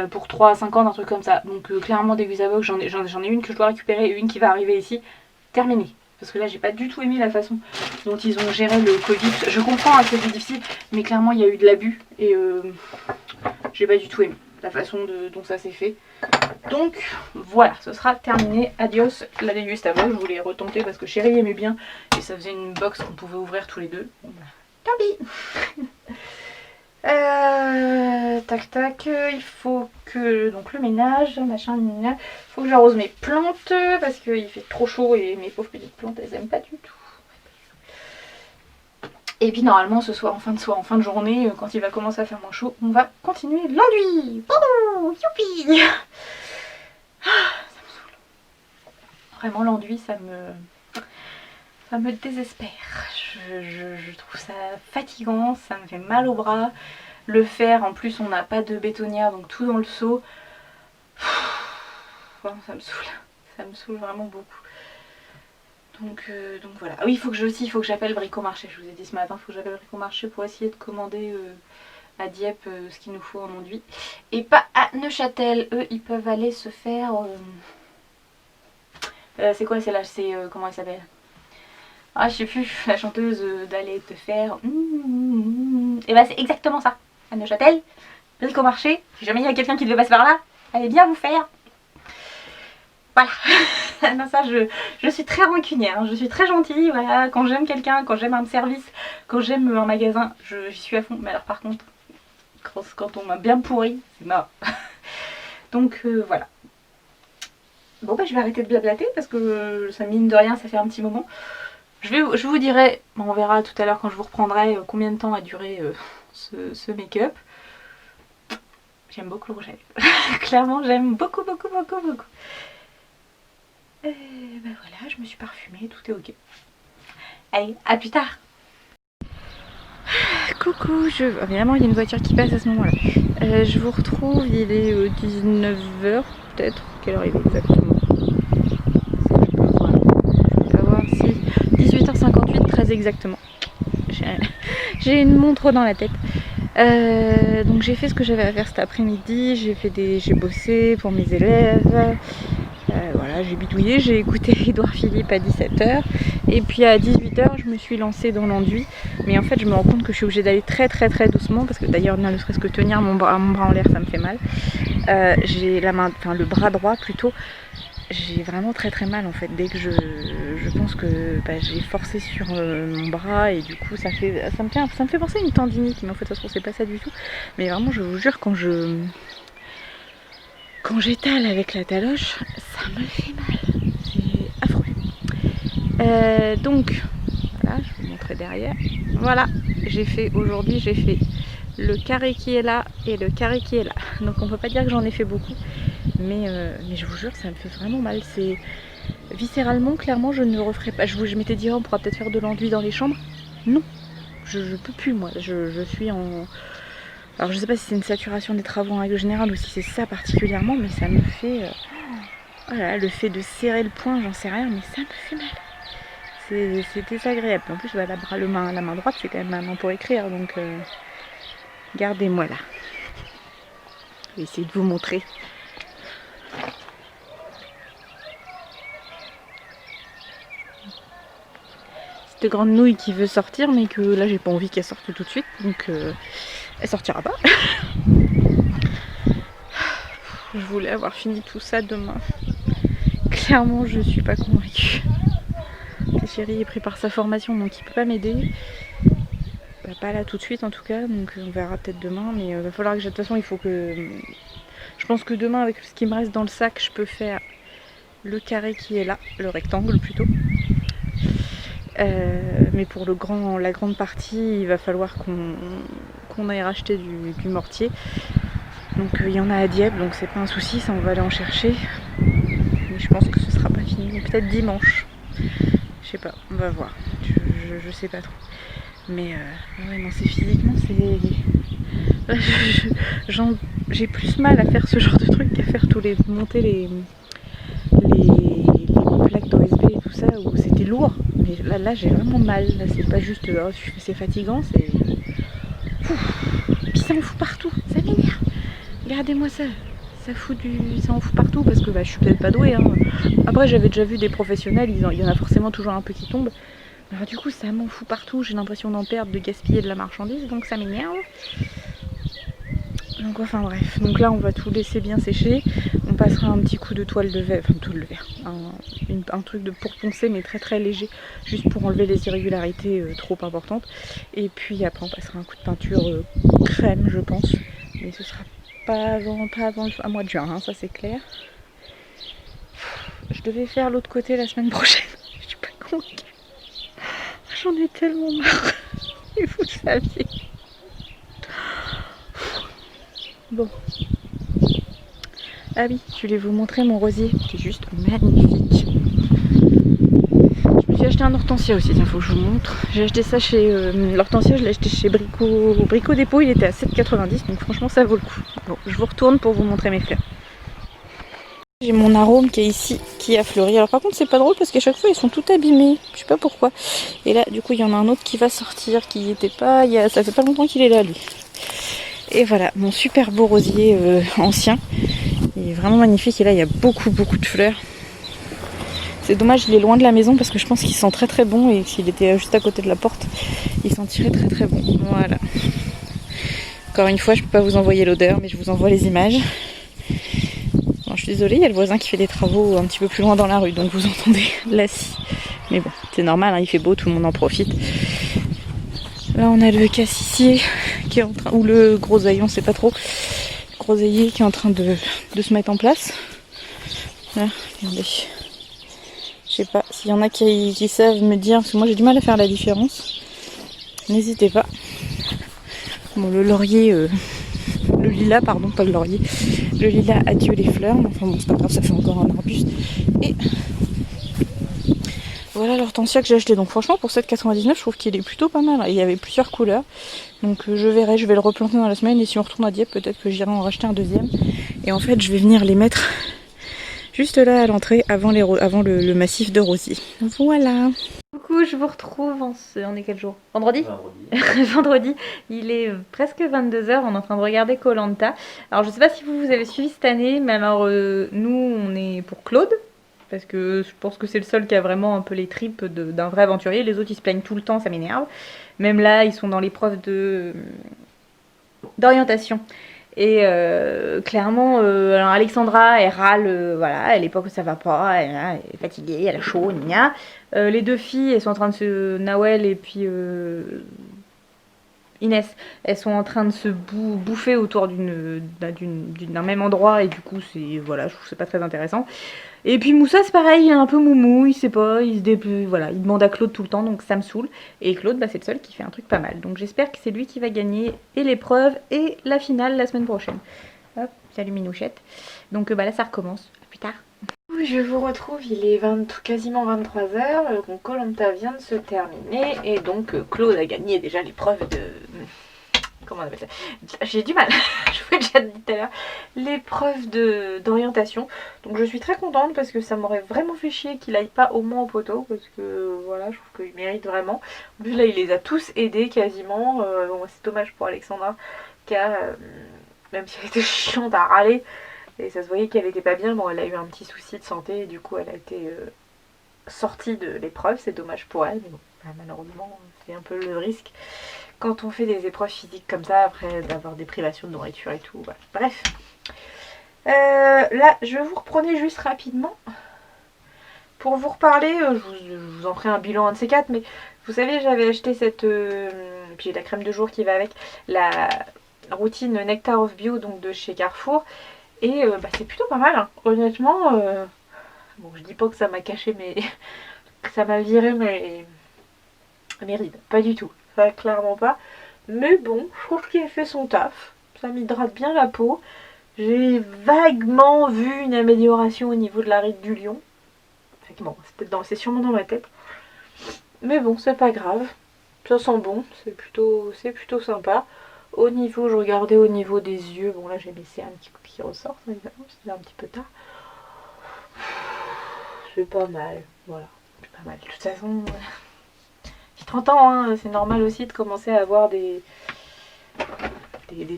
pour 3 à 5 ans, un truc comme ça. Donc clairement, Dégustabox, j'en ai une que je dois récupérer et une qui va arriver ici. Terminée. Parce que là, j'ai pas du tout aimé la façon dont ils ont géré le Covid. Je comprends que c'est difficile, mais clairement, il y a eu de l'abus et j'ai pas du tout aimé la façon dont ça s'est fait. Donc voilà, ce sera terminé. Adios la Dégustabox. Je voulais retenter parce que chérie aimait bien et ça faisait une box qu'on pouvait ouvrir tous les deux. Bon, bah, tant pis. Tac tac, il faut que, donc le ménage, machin, il faut que j'arrose mes plantes parce qu'il fait trop chaud et mes pauvres petites plantes elles aiment pas du tout. Et puis normalement ce soir, en fin de journée, quand il va commencer à faire moins chaud, on va continuer l'enduit. Oh, youpi. Ça me saoule. Vraiment l'enduit ça me désespère. Je trouve ça fatigant, ça me fait mal au bras. Le fer, en plus on n'a pas de bétonnière, donc tout dans le seau. Ça me saoule vraiment beaucoup. Donc voilà. Ah oui, il faut que j'appelle Bricomarché. Je vous ai dit ce matin, il faut que j'appelle Bricomarché pour essayer de commander à Dieppe ce qu'il nous faut en enduit. Et pas à Neuchâtel. Eux, ils peuvent aller se faire... c'est quoi celle-là? C'est comment elle s'appelle? Ah, je sais plus, la chanteuse d'aller te faire... Et bah c'est exactement ça. À Neuchâtel, Bricomarché. Si jamais il y a quelqu'un qui devait passer par là, allez bien vous faire. Voilà. Non, ça, je suis très rancunière, hein. Je suis très gentille, voilà. Quand j'aime quelqu'un, quand j'aime un service, quand j'aime un magasin, j'y suis à fond. Mais alors par contre, quand on m'a bien pourri, c'est mort. Donc voilà. Bon bah je vais arrêter de blablater parce que ça mine de rien, ça fait un petit moment. Je vous dirai, on verra tout à l'heure quand je vous reprendrai combien de temps a duré ce make-up. J'aime beaucoup le rouge à lèvres. Clairement, j'aime beaucoup. Ben voilà, je me suis parfumée, tout est ok. Allez, à plus tard. Coucou, évidemment il y a une voiture qui passe à ce moment-là. Je vous retrouve, il est 19h peut-être. Quelle heure il est exactement? Je peux savoir si 18h58 très exactement. J'ai une montre dans la tête. Donc j'ai fait ce que j'avais à faire cet après-midi, j'ai bossé pour mes élèves, voilà, j'ai bidouillé, j'ai écouté Édouard Philippe à 17h et puis à 18h je me suis lancée dans l'enduit, mais en fait je me rends compte que je suis obligée d'aller très doucement parce que d'ailleurs ne serait-ce que tenir mon bras en l'air ça me fait mal. J'ai le bras droit plutôt, j'ai vraiment très mal en fait. Dès que je pense que j'ai forcé sur mon bras et du coup ça me fait penser à une tendinite, mais en fait ça se trouve c'est pas ça du tout. Mais vraiment je vous jure quand j'étale avec la taloche, ça me fait mal. C'est affreux. Donc voilà, je vais vous montrer derrière. Voilà, aujourd'hui j'ai fait le carré qui est là et le carré qui est là. Donc on peut pas dire que j'en ai fait beaucoup. Mais je vous jure, ça me fait vraiment mal. C'est viscéralement, clairement, je ne le referai pas. Je m'étais dit, oh, on pourra peut-être faire de l'enduit dans les chambres. Non, je peux plus, moi. Je suis en... Alors, je sais pas si c'est une saturation des travaux en règle générale ou si c'est ça particulièrement, mais ça me fait... Voilà, le fait de serrer le poing, j'en sais rien, mais ça me fait mal. C'est désagréable. En plus, bah, la main droite, c'est quand même ma main pour écrire, donc... Gardez-moi là. Je vais essayer de vous montrer. petite grande nouille qui veut sortir, mais que là j'ai pas envie qu'elle sorte tout de suite, donc elle sortira pas. Je voulais avoir fini tout ça demain. Clairement, je suis pas convaincue. Le chéri est pris par sa formation, donc il peut pas m'aider. Bah, pas là tout de suite en tout cas, donc on verra peut-être demain, mais il va falloir que de toute façon il faut que... Je pense que demain avec ce qui me reste dans le sac, je peux faire le carré qui est là, le rectangle plutôt. Mais pour la grande partie, il va falloir qu'on aille racheter du mortier. Donc il y en a à Dieppe, donc c'est pas un souci, ça on va aller en chercher. Mais je pense que ce sera pas fini, peut-être dimanche. Je sais pas, on va voir. Je sais pas trop. Mais ouais, non, c'est physiquement, c'est... J'ai plus mal à faire ce genre de truc qu'à faire monter les plaques d'OSB et tout ça, où c'était lourd. Mais là j'ai vraiment mal. Là, c'est pas juste, c'est fatigant, c'est... Puis ça me fout partout, ça m'énerve. Regardez-moi ça. Ça en fout partout parce que je suis peut-être pas douée. Hein. Après, j'avais déjà vu des professionnels, il y en a forcément toujours un peu qui tombe. Alors du coup, ça m'en fout partout. J'ai l'impression d'en perdre, de gaspiller de la marchandise, donc ça m'énerve. Donc enfin bref. Donc là, on va tout laisser bien sécher. On passera un petit coup de toile de verre, enfin toile de verre, un truc pour poncer, mais très très léger, juste pour enlever les irrégularités trop importantes. Et puis après, on passera un coup de peinture crème, je pense. Mais ce sera pas avant le mois de juin, hein, ça c'est clair. Je devais faire l'autre côté la semaine prochaine. Je suis pas convaincue. J'en ai tellement marre. Et vous le saviez. Bon. Ah oui, je voulais vous montrer mon rosier qui est juste magnifique. Je me suis acheté un hortensia aussi, il faut que je vous montre. J'ai acheté ça chez... l'hortensia, je l'ai acheté chez Brico Dépôt, il était à 7,90, donc franchement ça vaut le coup. Bon, je vous retourne pour vous montrer mes fleurs. J'ai mon arôme qui est ici, qui a fleuri. Alors par contre c'est pas drôle parce qu'à chaque fois ils sont tout abîmés, je sais pas pourquoi. Et là du coup il y en a un autre qui va sortir, qui était pas... ça fait pas longtemps qu'il est là lui. Et voilà, mon super beau rosier ancien. Il est vraiment magnifique et là il y a beaucoup de fleurs. C'est dommage, il est loin de la maison parce que je pense qu'il sent très très bon et s'il était juste à côté de la porte, il sentirait très très bon. Voilà. Encore une fois, je peux pas vous envoyer l'odeur, mais je vous envoie les images. Bon, je suis désolée, il y a le voisin qui fait des travaux un petit peu plus loin dans la rue, donc vous entendez la scie. Mais bon, c'est normal, hein, il fait beau, tout le monde en profite. Là on a le cassissier qui est en train, ou le groseillier, on sait pas trop. Le groseillier qui est en train de se mettre en place. Là, regardez. Je sais pas s'il y en a qui savent me dire, parce que moi j'ai du mal à faire la différence. N'hésitez pas. Bon, le laurier, le lilas, pardon, pas le laurier. Le lilas adieu les fleurs, mais enfin bon, c'est pas grave, ça fait encore un arbuste. Et voilà l'hortensia que j'ai acheté. Donc franchement, pour 7,99, je trouve qu'il est plutôt pas mal. Il y avait plusieurs couleurs. Donc je verrai, je vais le replanter dans la semaine. Et si on retourne à Dieppe, peut-être que j'irai en racheter un deuxième. Et en fait, je vais venir les mettre juste là à l'entrée avant le massif de rosiers. Voilà. Coucou, je vous retrouve on est quel jour? Vendredi. Vendredi, il est presque 22h, on est en train de regarder koh Lanta. Alors je sais pas si vous avez suivi cette année, mais alors nous on est pour Claude, parce que je pense que c'est le seul qui a vraiment un peu les tripes d'un vrai aventurier. Les autres ils se plaignent tout le temps, ça m'énerve. Même là ils sont dans l'épreuve d'orientation. Et clairement, alors Alexandra, elle râle, voilà, elle est pas que ça va pas, elle est fatiguée, elle a chaud, gna. Les deux filles, elles sont en train de se... Nawel et puis Inès, elles sont en train de se bouffer autour d'un même endroit et du coup, c'est... Voilà, je trouve que c'est pas très intéressant. Et puis Moussa, c'est pareil, il est un peu moumou, il sait pas, voilà, il demande à Claude tout le temps, donc ça me saoule. Et Claude, bah, c'est le seul qui fait un truc pas mal. Donc j'espère que c'est lui qui va gagner et l'épreuve et la finale la semaine prochaine. Hop, salut Minouchette. Donc bah là, ça recommence. À plus tard. Je vous retrouve, il est quasiment 23h, donc koh Lanta vient de se terminer et donc Claude a gagné déjà l'épreuve de... Comment on appelle ça? J'ai du mal, je vous l'ai déjà dit tout à l'heure, l'épreuve d'orientation. Donc je suis très contente parce que ça m'aurait vraiment fait chier qu'il aille pas au moins au poteau parce que voilà, je trouve qu'il mérite vraiment. En plus là il les a tous aidés quasiment, bon, c'est dommage pour Alexandra car même si elle était chiante à râler et ça se voyait qu'elle était pas bien, bon elle a eu un petit souci de santé et du coup elle a été sortie de l'épreuve, c'est dommage pour elle mais bon. Bah, malheureusement, c'est un peu le risque quand on fait des épreuves physiques comme ça, après d'avoir des privations de nourriture et tout. Voilà. Bref. Là, je vous reprenais juste rapidement pour vous reparler. Je vous en ferai un bilan, un de ces quatre, mais vous savez, j'avais acheté cette. Puis j'ai la crème de jour qui va avec, la routine Nectar of Bio, donc de chez Carrefour. Et bah, c'est plutôt pas mal, hein. Honnêtement. Bon, je dis pas que ça m'a caché, mais que ça m'a viré mes rides. Pas du tout. Ça, clairement pas. Mais bon, je trouve qu'il a fait son taf. Ça m'hydrate bien la peau. J'ai vaguement vu une amélioration au niveau de la ride du lion. Bon, c'est sûrement dans ma tête. Mais bon, c'est pas grave. Ça sent bon, c'est plutôt sympa. Au niveau, je regardais au niveau des yeux. Bon, là j'ai mes cernes qui ressortent, évidemment, c'est un petit peu tard. C'est pas mal, voilà. C'est pas mal. De toute façon, j'ai 30 ans, hein, c'est normal aussi de commencer à avoir des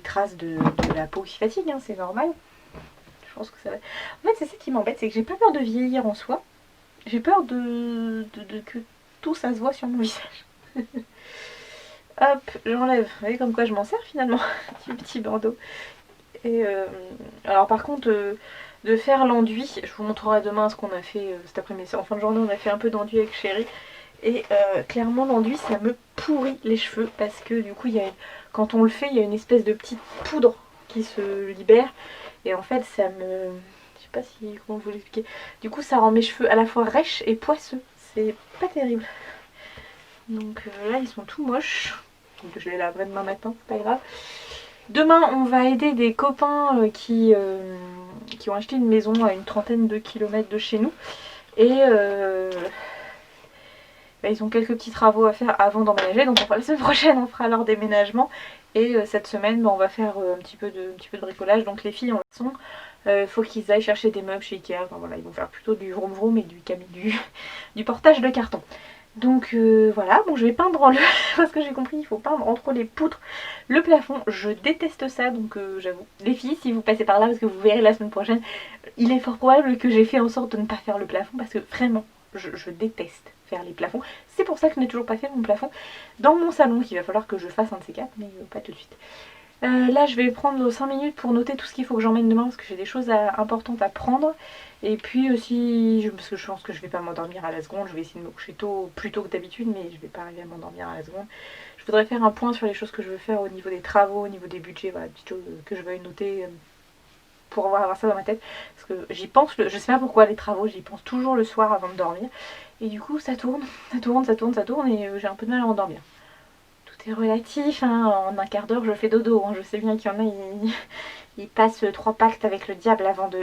traces de la peau qui fatigue, hein, c'est normal. Je pense que ça va. En fait, c'est ça qui m'embête, c'est que j'ai pas peur de vieillir en soi. J'ai peur que tout ça se voit sur mon visage. Hop, j'enlève. Vous voyez comme quoi je m'en sers finalement du petit bandeau. Et alors par contre, de faire l'enduit, je vous montrerai demain ce qu'on a fait cet après-midi. En fin de journée, on a fait un peu d'enduit avec Chéri. Et clairement, l'enduit, ça me pourrit les cheveux parce que du coup, quand on le fait, il y a une espèce de petite poudre qui se libère. Et en fait, ça me... Je sais pas si... Comment vous l'expliquer. Du coup, ça rend mes cheveux à la fois rêches et poisseux. C'est pas terrible. Donc là, ils sont tout moches. Donc je les laverai demain matin, c'est pas grave. Demain, on va aider des copains qui ont acheté une maison à une trentaine de kilomètres de chez nous. Et bah, ils ont quelques petits travaux à faire avant d'emménager. Donc la semaine prochaine, on fera leur déménagement. Et cette semaine, bah, on va faire un petit peu de bricolage. Donc les filles, on le sont. Faut qu'ils aillent chercher des meubles chez Ikea. Enfin, voilà, ils vont faire plutôt du vroom vroom et du portage de carton. Donc voilà, bon je vais peindre parce que j'ai compris, il faut peindre entre les poutres le plafond. Je déteste ça, donc j'avoue. Les filles, si vous passez par là, parce que vous verrez la semaine prochaine, il est fort probable que j'ai fait en sorte de ne pas faire le plafond, parce que vraiment, je déteste faire les plafonds. C'est pour ça que je n'ai toujours pas fait mon plafond dans mon salon, qu'il va falloir que je fasse un de ces quatre, mais pas tout de suite. Là je vais prendre 5 minutes pour noter tout ce qu'il faut que j'emmène demain, parce que j'ai des choses importantes à prendre. Et puis aussi, parce que je pense que je vais pas m'endormir à la seconde, je vais essayer de me coucher plus tôt que d'habitude, mais je vais pas arriver à m'endormir à la seconde. Je voudrais faire un point sur les choses que je veux faire au niveau des travaux, au niveau des budgets, voilà, petites choses que je veuille noter pour avoir ça dans ma tête. Parce que j'y pense, je sais pas pourquoi les travaux, j'y pense toujours le soir avant de dormir. Et du coup ça tourne, et j'ai un peu de mal à m'endormir. Tout est relatif, hein. En un quart d'heure je fais dodo, hein. Je sais bien qu'il y en a, ils passent 3 pactes avec le diable avant de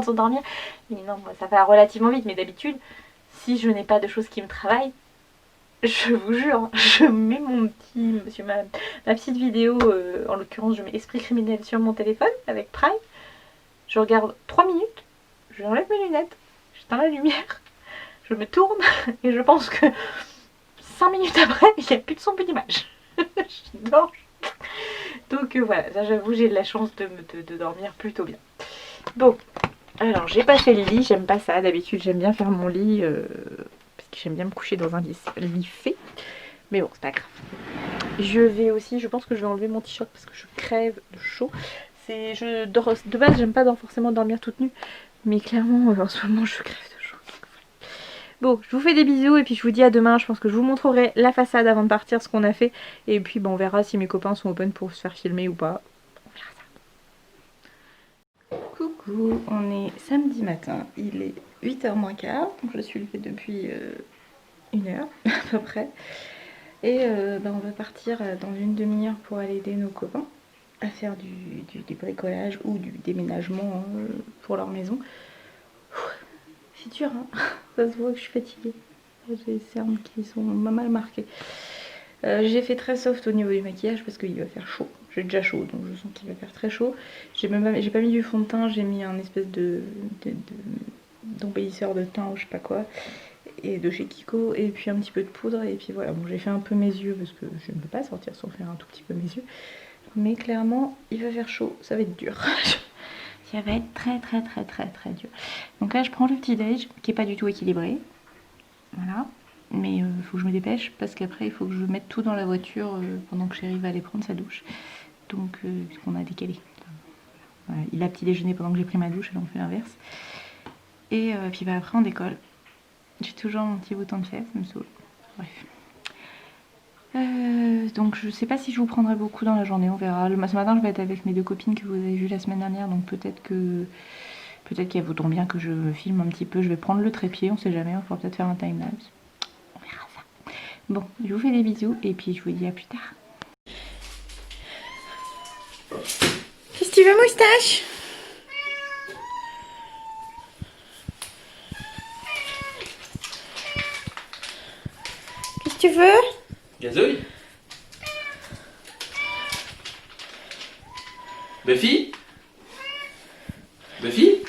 s'endormir. Mais non, moi, ça va relativement vite, mais d'habitude, si je n'ai pas de choses qui me travaillent, je vous jure, je mets ma petite vidéo, en l'occurrence je mets Esprit criminel sur mon téléphone avec Prime, je regarde 3 minutes, j'enlève mes lunettes, j'éteins la lumière, je me tourne et je pense que 5 minutes après, il n'y a plus de son, plus d'image. Je dors. Donc voilà, ça j'avoue, j'ai de la chance de dormir plutôt bien. Bon, alors j'ai pas fait le lit, j'aime pas ça. D'habitude, j'aime bien faire mon lit parce que j'aime bien me coucher dans un lit fait. Mais bon, c'est pas grave. Je vais aussi, je pense que je vais enlever mon t-shirt parce que je crève de chaud. De base, j'aime pas forcément dormir toute nue, mais clairement, en ce moment, je crève de chaud. Bon, je vous fais des bisous et puis je vous dis à demain. Je pense que je vous montrerai la façade avant de partir, ce qu'on a fait. Et puis on verra si mes copains sont open pour se faire filmer ou pas. On verra ça. Coucou, on est samedi matin. Il est 8h moins quart. Donc je suis levée depuis 1 heure à peu près. Et on va partir dans une demi-heure pour aller aider nos copains à faire du bricolage ou du déménagement pour leur maison. C'est dur, hein. Ça se voit que je suis fatiguée. J'ai les cernes qui sont mal marquées. J'ai fait très soft au niveau du maquillage parce qu'il va faire chaud. J'ai déjà chaud, donc je sens qu'il va faire très chaud. J'ai pas mis du fond de teint, j'ai mis un espèce d'embellisseur de teint ou je sais pas quoi. Et de chez Kiko, et puis un petit peu de poudre. Et puis voilà, bon j'ai fait un peu mes yeux parce que je ne peux pas sortir sans faire un tout petit peu mes yeux. Mais clairement, il va faire chaud, ça va être dur. Ça va être très dur. Donc là, je prends le petit déj qui est pas du tout équilibré. Voilà. Mais il faut que je me dépêche parce qu'après il faut que je mette tout dans la voiture pendant que Chéri va aller prendre sa douche. Donc puisqu'on a décalé. Voilà, il a petit déjeuner pendant que j'ai pris ma douche et on fait l'inverse. Et puis bah, après on décolle. J'ai toujours mon petit bouton de fesse, ça me saoule. Bref. Donc je sais pas si je vous prendrai beaucoup dans la journée, on verra. Ce matin je vais être avec mes 2 copines que vous avez vues la semaine dernière, donc peut-être qu'elles voudront bien que je filme un petit peu. Je vais prendre le trépied, on sait jamais, on pourra peut-être faire un timelapse. On verra ça. Bon, je vous fais des bisous et puis je vous dis à plus tard. Qu'est-ce que tu veux, moustache? Qu'est-ce que tu veux? Gazouille? Buffy? Buffy?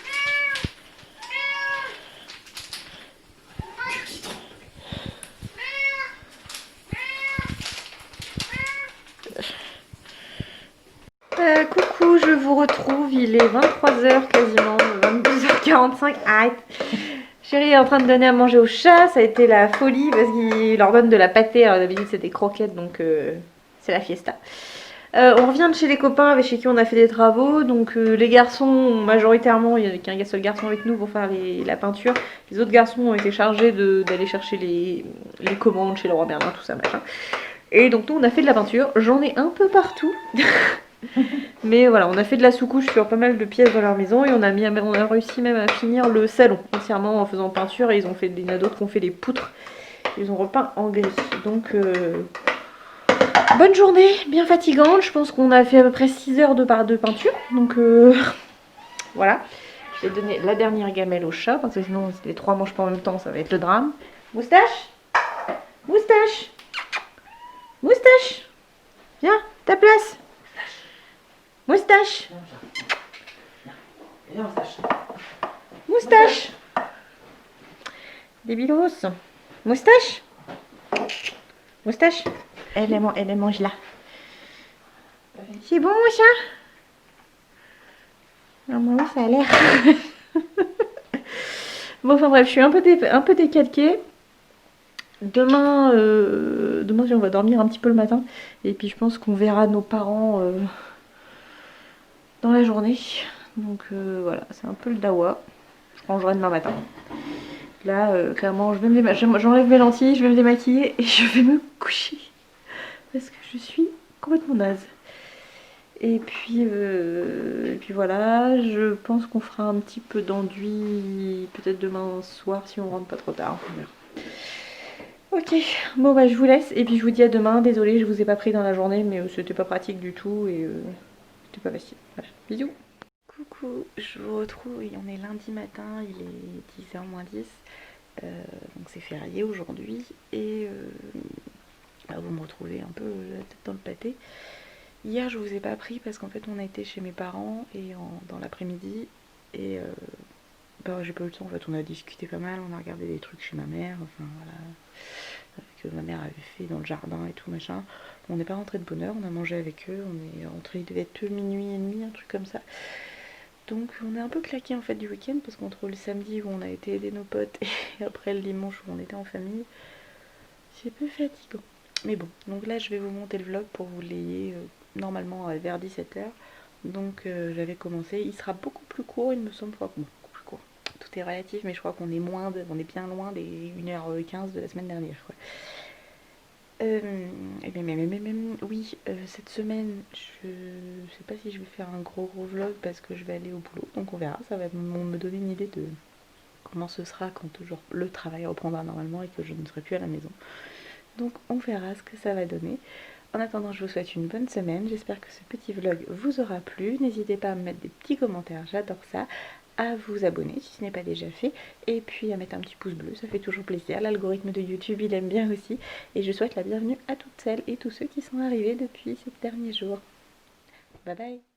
Coucou, je vous retrouve, il est 23h quasiment, 22h45, arrête. Chérie est en train de donner à manger aux chats, ça a été la folie parce qu'il leur donne de la pâtée, alors d'habitude c'est des croquettes donc c'est la fiesta. On revient de chez les copains avec chez qui on a fait des travaux, donc les garçons majoritairement, il n'y a qu'un seul garçon avec nous pour faire la peinture, les autres garçons ont été chargés d'aller chercher les commandes chez le roi Merlin, tout ça machin. Et donc nous on a fait de la peinture, j'en ai un peu partout. Mais voilà, on a fait de la sous-couche sur pas mal de pièces dans leur maison et on a réussi même à finir le salon entièrement en faisant peinture et il y en a d'autres qui ont fait les poutres, ils ont repeint en gris. Donc bonne journée, bien fatigante, je pense qu'on a fait à peu près 6 heures de peinture, donc voilà. Je vais donner la dernière gamelle au chat parce que sinon si les 3 mangent pas en même temps ça va être le drame. Moustache, moustache, moustache, viens, ta place. Moustache. Moustache. Des bilos. Moustache. Moustache. Elle mange là. C'est bon mon chat? Ah moi oui ça a l'air. Bon enfin bref, je suis un peu décalquée. Demain, on va dormir un petit peu le matin. Et puis je pense qu'on verra nos parents dans la journée. Donc voilà, c'est un peu le dawa. Je rangerai demain matin. Là, clairement, j'enlève mes lentilles, je vais me démaquiller et je vais me coucher. Parce que je suis complètement naze. Et puis voilà, je pense qu'on fera un petit peu d'enduit peut-être demain soir si on rentre pas trop tard. On verra. Ok, bon bah je vous laisse et puis je vous dis à demain. Désolée, je vous ai pas pris dans la journée, mais c'était pas pratique du tout et c'était pas facile. Voilà, bisous. Coucou, je vous retrouve, on est lundi matin, il est 10h moins 10, donc c'est férié aujourd'hui et bah vous me retrouvez un peu la tête dans le pâté. Hier je vous ai pas pris parce qu'en fait on a été chez mes parents et dans l'après-midi et bah, j'ai pas eu le temps, en fait on a discuté pas mal, on a regardé des trucs chez ma mère, enfin voilà, que ma mère avait fait dans le jardin et tout machin. On n'est pas rentré de bonne heure, on a mangé avec eux, on est rentré, il devait être minuit et demi, un truc comme ça. Donc on est un peu claqué en fait du week-end parce qu'entre le samedi où on a été aider nos potes et après le dimanche où on était en famille, c'est peu fatigant. Mais bon, donc là je vais vous monter le vlog pour que vous l'ayez normalement vers 17h. Donc j'avais commencé, il sera beaucoup plus court il me semble, beaucoup plus court. Tout est relatif mais je crois qu'on est on est bien loin des 1h15 de la semaine dernière quoi. Oui, cette semaine, je sais pas si je vais faire un gros vlog parce que je vais aller au boulot, donc on verra, ça va me donner une idée de comment ce sera quand toujours le travail reprendra normalement et que je ne serai plus à la maison. Donc on verra ce que ça va donner. En attendant, je vous souhaite une bonne semaine, j'espère que ce petit vlog vous aura plu, n'hésitez pas à me mettre des petits commentaires, j'adore ça, à vous abonner si ce n'est pas déjà fait et puis à mettre un petit pouce bleu, ça fait toujours plaisir, l'algorithme de YouTube il aime bien aussi et je souhaite la bienvenue à toutes celles et tous ceux qui sont arrivés depuis ces derniers jours. Bye bye.